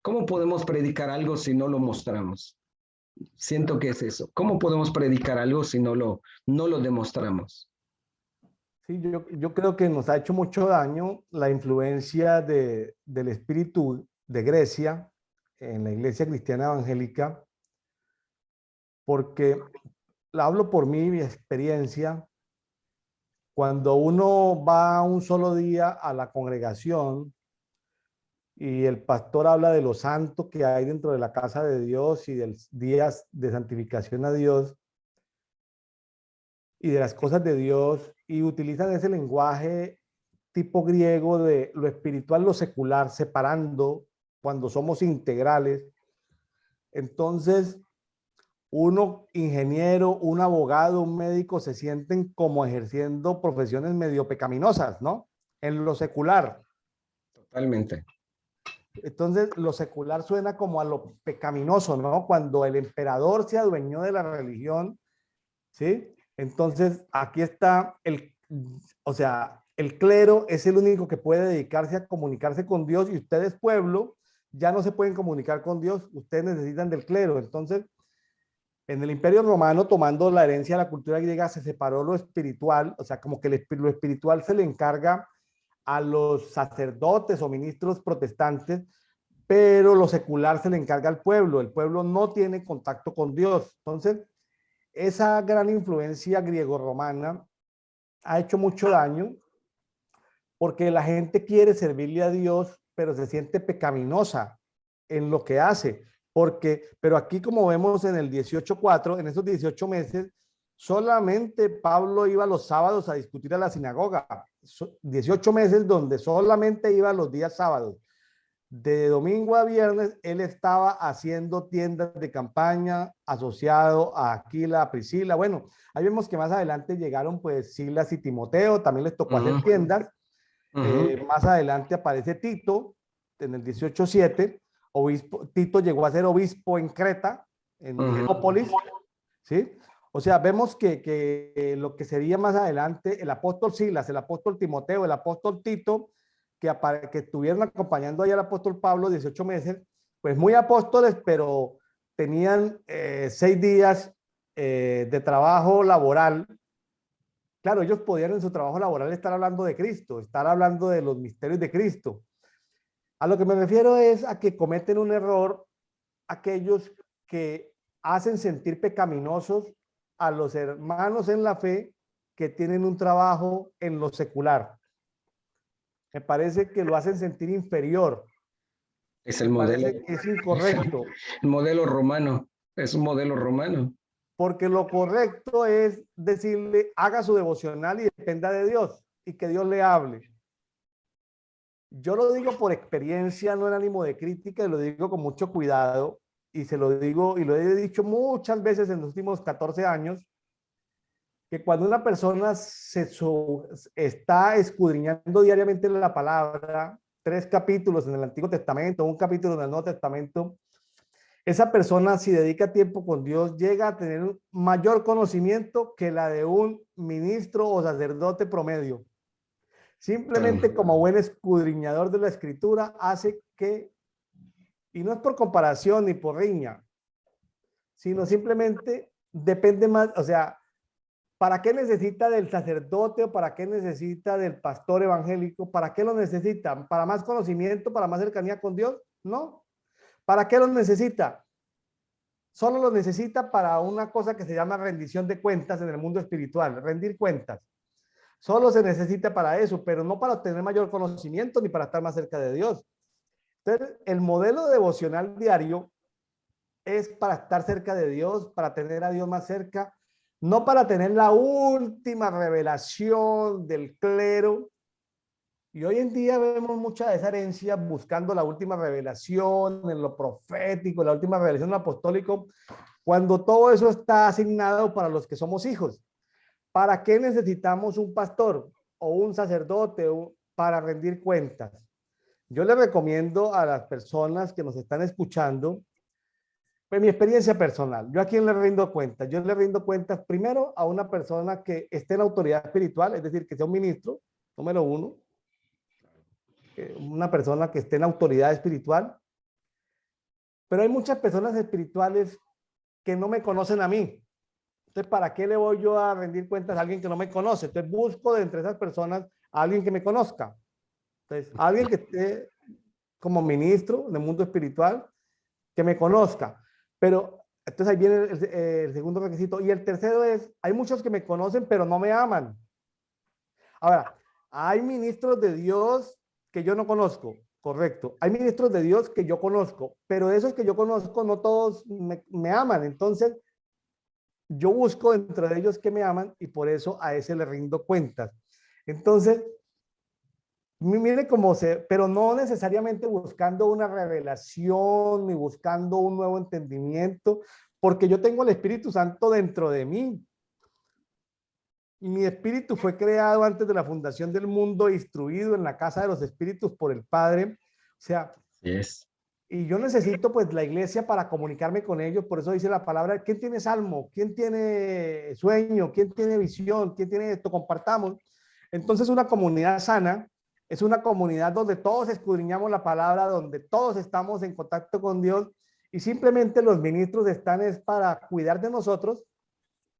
¿cómo podemos predicar algo si no lo mostramos? Siento que es eso. ¿Cómo podemos predicar algo si no lo demostramos? Sí, yo creo que nos ha hecho mucho daño la influencia del espíritu de Grecia en la iglesia cristiana evangélica, porque hablo por mí, mi experiencia. Cuando uno va un solo día a la congregación y el pastor habla de lo santo que hay dentro de la casa de Dios y del días de santificación a Dios y de las cosas de Dios, y utilizan ese lenguaje tipo griego de lo espiritual, lo secular, separando cuando somos integrales, entonces uno, ingeniero, un abogado, un médico, se sienten como ejerciendo profesiones medio pecaminosas, ¿no? En lo secular. Totalmente. Entonces, lo secular suena como a lo pecaminoso, ¿no? Cuando el emperador se adueñó de la religión, ¿sí? Entonces, aquí está o sea, el clero es el único que puede dedicarse a comunicarse con Dios, y ustedes, pueblo, ya no se pueden comunicar con Dios, ustedes necesitan del clero. Entonces, en el Imperio Romano, tomando la herencia de la cultura griega, se separó lo espiritual, o sea, como que lo espiritual se le encarga a los sacerdotes o ministros protestantes, pero lo secular se le encarga al pueblo. El pueblo no tiene contacto con Dios. Entonces, esa gran influencia griego-romana ha hecho mucho daño, porque la gente quiere servirle a Dios, pero se siente pecaminosa en lo que hace. Pero aquí, como vemos en el 18:4, en esos 18 meses, solamente Pablo iba los sábados a discutir a la sinagoga. 18 meses donde solamente iba los días sábados. De domingo a viernes, él estaba haciendo tiendas de campaña asociado a Aquila, a Priscila. Bueno, ahí vemos que más adelante llegaron pues Silas y Timoteo, también les tocó hacer tiendas. Más adelante aparece Tito en el 18:7. Tito llegó a ser obispo en Creta, en Hierápolis, ¿sí? O sea, vemos que lo que sería más adelante el apóstol Silas, el apóstol Timoteo, el apóstol Tito, que estuvieron acompañando ahí al apóstol Pablo 18 meses, pues muy apóstoles, pero tenían 6 días de trabajo laboral. Claro, ellos podían en su trabajo laboral estar hablando de Cristo, estar hablando de los misterios de Cristo. A lo que me refiero es a que cometen un error aquellos que hacen sentir pecaminosos a los hermanos en la fe que tienen un trabajo en lo secular. Me parece que lo hacen sentir inferior. Es el modelo. Que es incorrecto. El modelo romano. Es un modelo romano. Porque lo correcto es decirle, haga su devocional y dependa de Dios y que Dios le hable. Yo lo digo por experiencia, no en ánimo de crítica, y lo digo con mucho cuidado, y se lo digo, y lo he dicho muchas veces en los últimos 14 años, que cuando una persona está escudriñando diariamente la palabra, 3 capítulos en el Antiguo Testamento, 1 capítulo en el Nuevo Testamento, esa persona, si dedica tiempo con Dios, llega a tener un mayor conocimiento que la de un ministro o sacerdote promedio. Simplemente como buen escudriñador de la Escritura hace que, y no es por comparación ni por riña, sino simplemente depende más, o sea, ¿para qué necesita del sacerdote o para qué necesita del pastor evangélico? ¿Para qué lo necesita? ¿Para más conocimiento, para más cercanía con Dios? No. ¿Para qué lo necesita? Solo lo necesita para una cosa que se llama rendición de cuentas en el mundo espiritual, rendir cuentas. Solo se necesita para eso, pero no para obtener mayor conocimiento ni para estar más cerca de Dios. Entonces, el modelo devocional diario es para estar cerca de Dios, para tener a Dios más cerca, no para tener la última revelación del clero. Y hoy en día vemos mucha de esa herencia buscando la última revelación en lo profético, la última revelación en lo apostólico, cuando todo eso está asignado para los que somos hijos. ¿Para qué necesitamos un pastor o un sacerdote para rendir cuentas? Yo le recomiendo a las personas que nos están escuchando, pues mi experiencia personal. ¿Yo a quién le rindo cuentas? Yo le rindo cuentas primero a una persona que esté en autoridad espiritual, es decir, que sea un ministro, número 1. Una persona que esté en autoridad espiritual. Pero hay muchas personas espirituales que no me conocen a mí. Entonces, ¿para qué le voy yo a rendir cuentas a alguien que no me conoce? Entonces, busco de entre esas personas a alguien que me conozca. Entonces, alguien que esté como ministro en el mundo espiritual, que me conozca. Pero, entonces ahí viene el segundo requisito. Y el tercero es, hay muchos que me conocen, pero no me aman. Ahora, hay ministros de Dios que yo no conozco, correcto. Hay ministros de Dios que yo conozco, pero esos que yo conozco no todos me aman. Entonces, yo busco dentro de ellos que me aman y por eso a ese le rindo cuentas. Entonces, mire cómo pero no necesariamente buscando una revelación ni buscando un nuevo entendimiento, porque yo tengo el Espíritu Santo dentro de mí. Y mi espíritu fue creado antes de la fundación del mundo, instruido en la casa de los espíritus por el Padre. O sea, y yo necesito pues la iglesia para comunicarme con ellos. Por eso dice la palabra, ¿quién tiene salmo? ¿Quién tiene sueño? ¿Quién tiene visión? ¿Quién tiene esto? Compartamos. Entonces una comunidad sana es una comunidad donde todos escudriñamos la palabra, donde todos estamos en contacto con Dios y simplemente los ministros están es para cuidar de nosotros,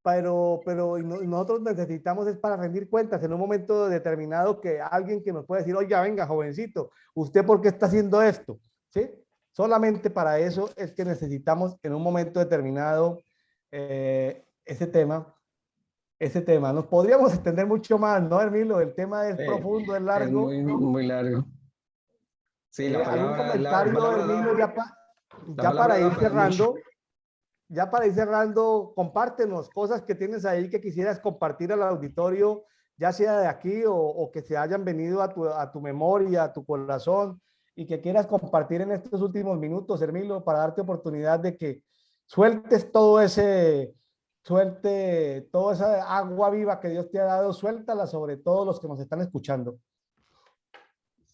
pero nosotros necesitamos es para rendir cuentas en un momento determinado, que alguien que nos pueda decir, oiga, venga, jovencito, ¿usted por qué está haciendo esto? ¿Sí? Solamente para eso es que necesitamos en un momento determinado ese tema. Nos podríamos extender mucho más, ¿no, Hermilo? El tema es profundo, es largo. Es muy largo. Sí, la palabra, ¿algún comentario, Hermilo, ya para ir cerrando? ya para ir cerrando, compártenos cosas que tienes ahí que quisieras compartir al auditorio, ya sea de aquí o que se hayan venido a tu memoria, a tu corazón, y que quieras compartir en estos últimos minutos, Hermilo, para darte oportunidad de que sueltes suelte toda esa agua viva que Dios te ha dado, suéltala sobre todos los que nos están escuchando.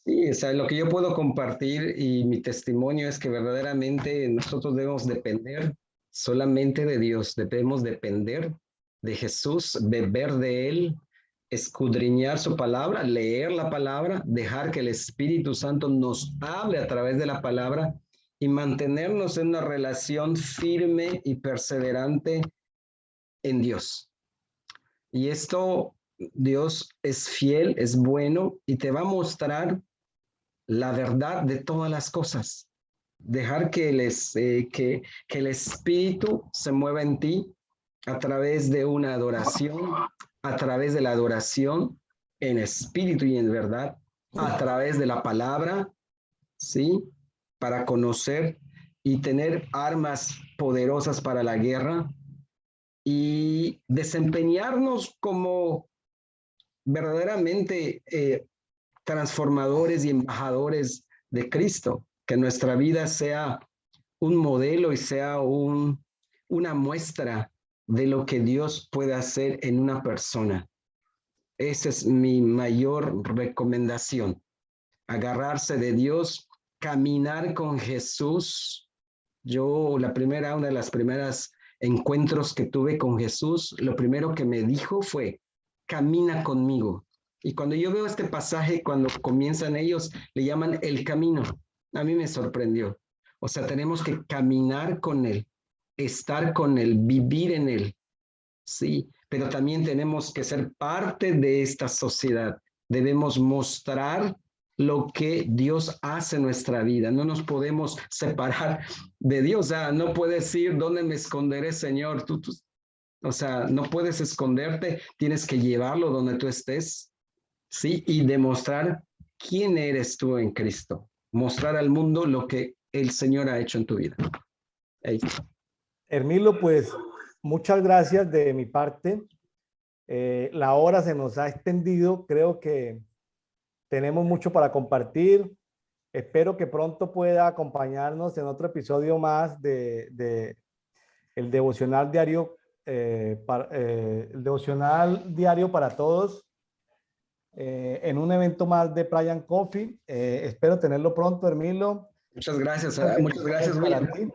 Sí, o sea, lo que yo puedo compartir y mi testimonio es que verdaderamente nosotros debemos depender solamente de Dios, debemos depender de Jesús, beber de Él, escudriñar su palabra, leer la palabra, dejar que el Espíritu Santo nos hable a través de la palabra y mantenernos en una relación firme y perseverante en Dios. Y esto, Dios es fiel, es bueno y te va a mostrar la verdad de todas las cosas. Dejar que el Espíritu se mueva en ti a través de una adoración, a través de la adoración en espíritu y en verdad, a través de la palabra, ¿sí? Para conocer y tener armas poderosas para la guerra y desempeñarnos como verdaderamente transformadores y embajadores de Cristo, que nuestra vida sea un modelo y sea una muestra de lo que Dios puede hacer en una persona. Esa es mi mayor recomendación, agarrarse de Dios, caminar con Jesús. Una de las primeras encuentros que tuve con Jesús, lo primero que me dijo fue, camina conmigo. Y cuando yo veo este pasaje, cuando comienzan ellos, le llaman el camino. A mí me sorprendió. O sea, tenemos que caminar con Él, estar con Él, vivir en Él. Sí, pero también tenemos que ser parte de esta sociedad. Debemos mostrar lo que Dios hace en nuestra vida. No nos podemos separar de Dios. O sea, no puedes decir, ¿dónde me esconderé, Señor? O sea, no puedes esconderte, tienes que llevarlo donde tú estés, ¿sí? Y demostrar quién eres tú en Cristo. Mostrar al mundo lo que el Señor ha hecho en tu vida. Ahí está. Hermilo, pues muchas gracias de mi parte. La hora se nos ha extendido. Creo que tenemos mucho para compartir. Espero que pronto pueda acompañarnos en otro episodio más de el devocional diario, el devocional diario para todos, en un evento más de Brian Coffee. Espero tenerlo pronto, Hermilo. Muchas gracias, Para William. ti,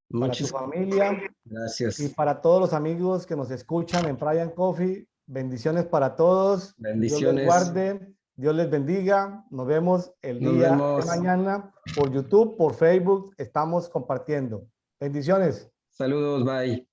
para tu familia y Gracias. para todos los amigos que nos escuchan en Brian Coffee. Bendiciones para todos. Dios les Bendiciones. guarde. Dios les bendiga. Nos vemos el Nos día vemos. de mañana por YouTube, por Facebook. Estamos compartiendo. Bendiciones. Saludos, bye.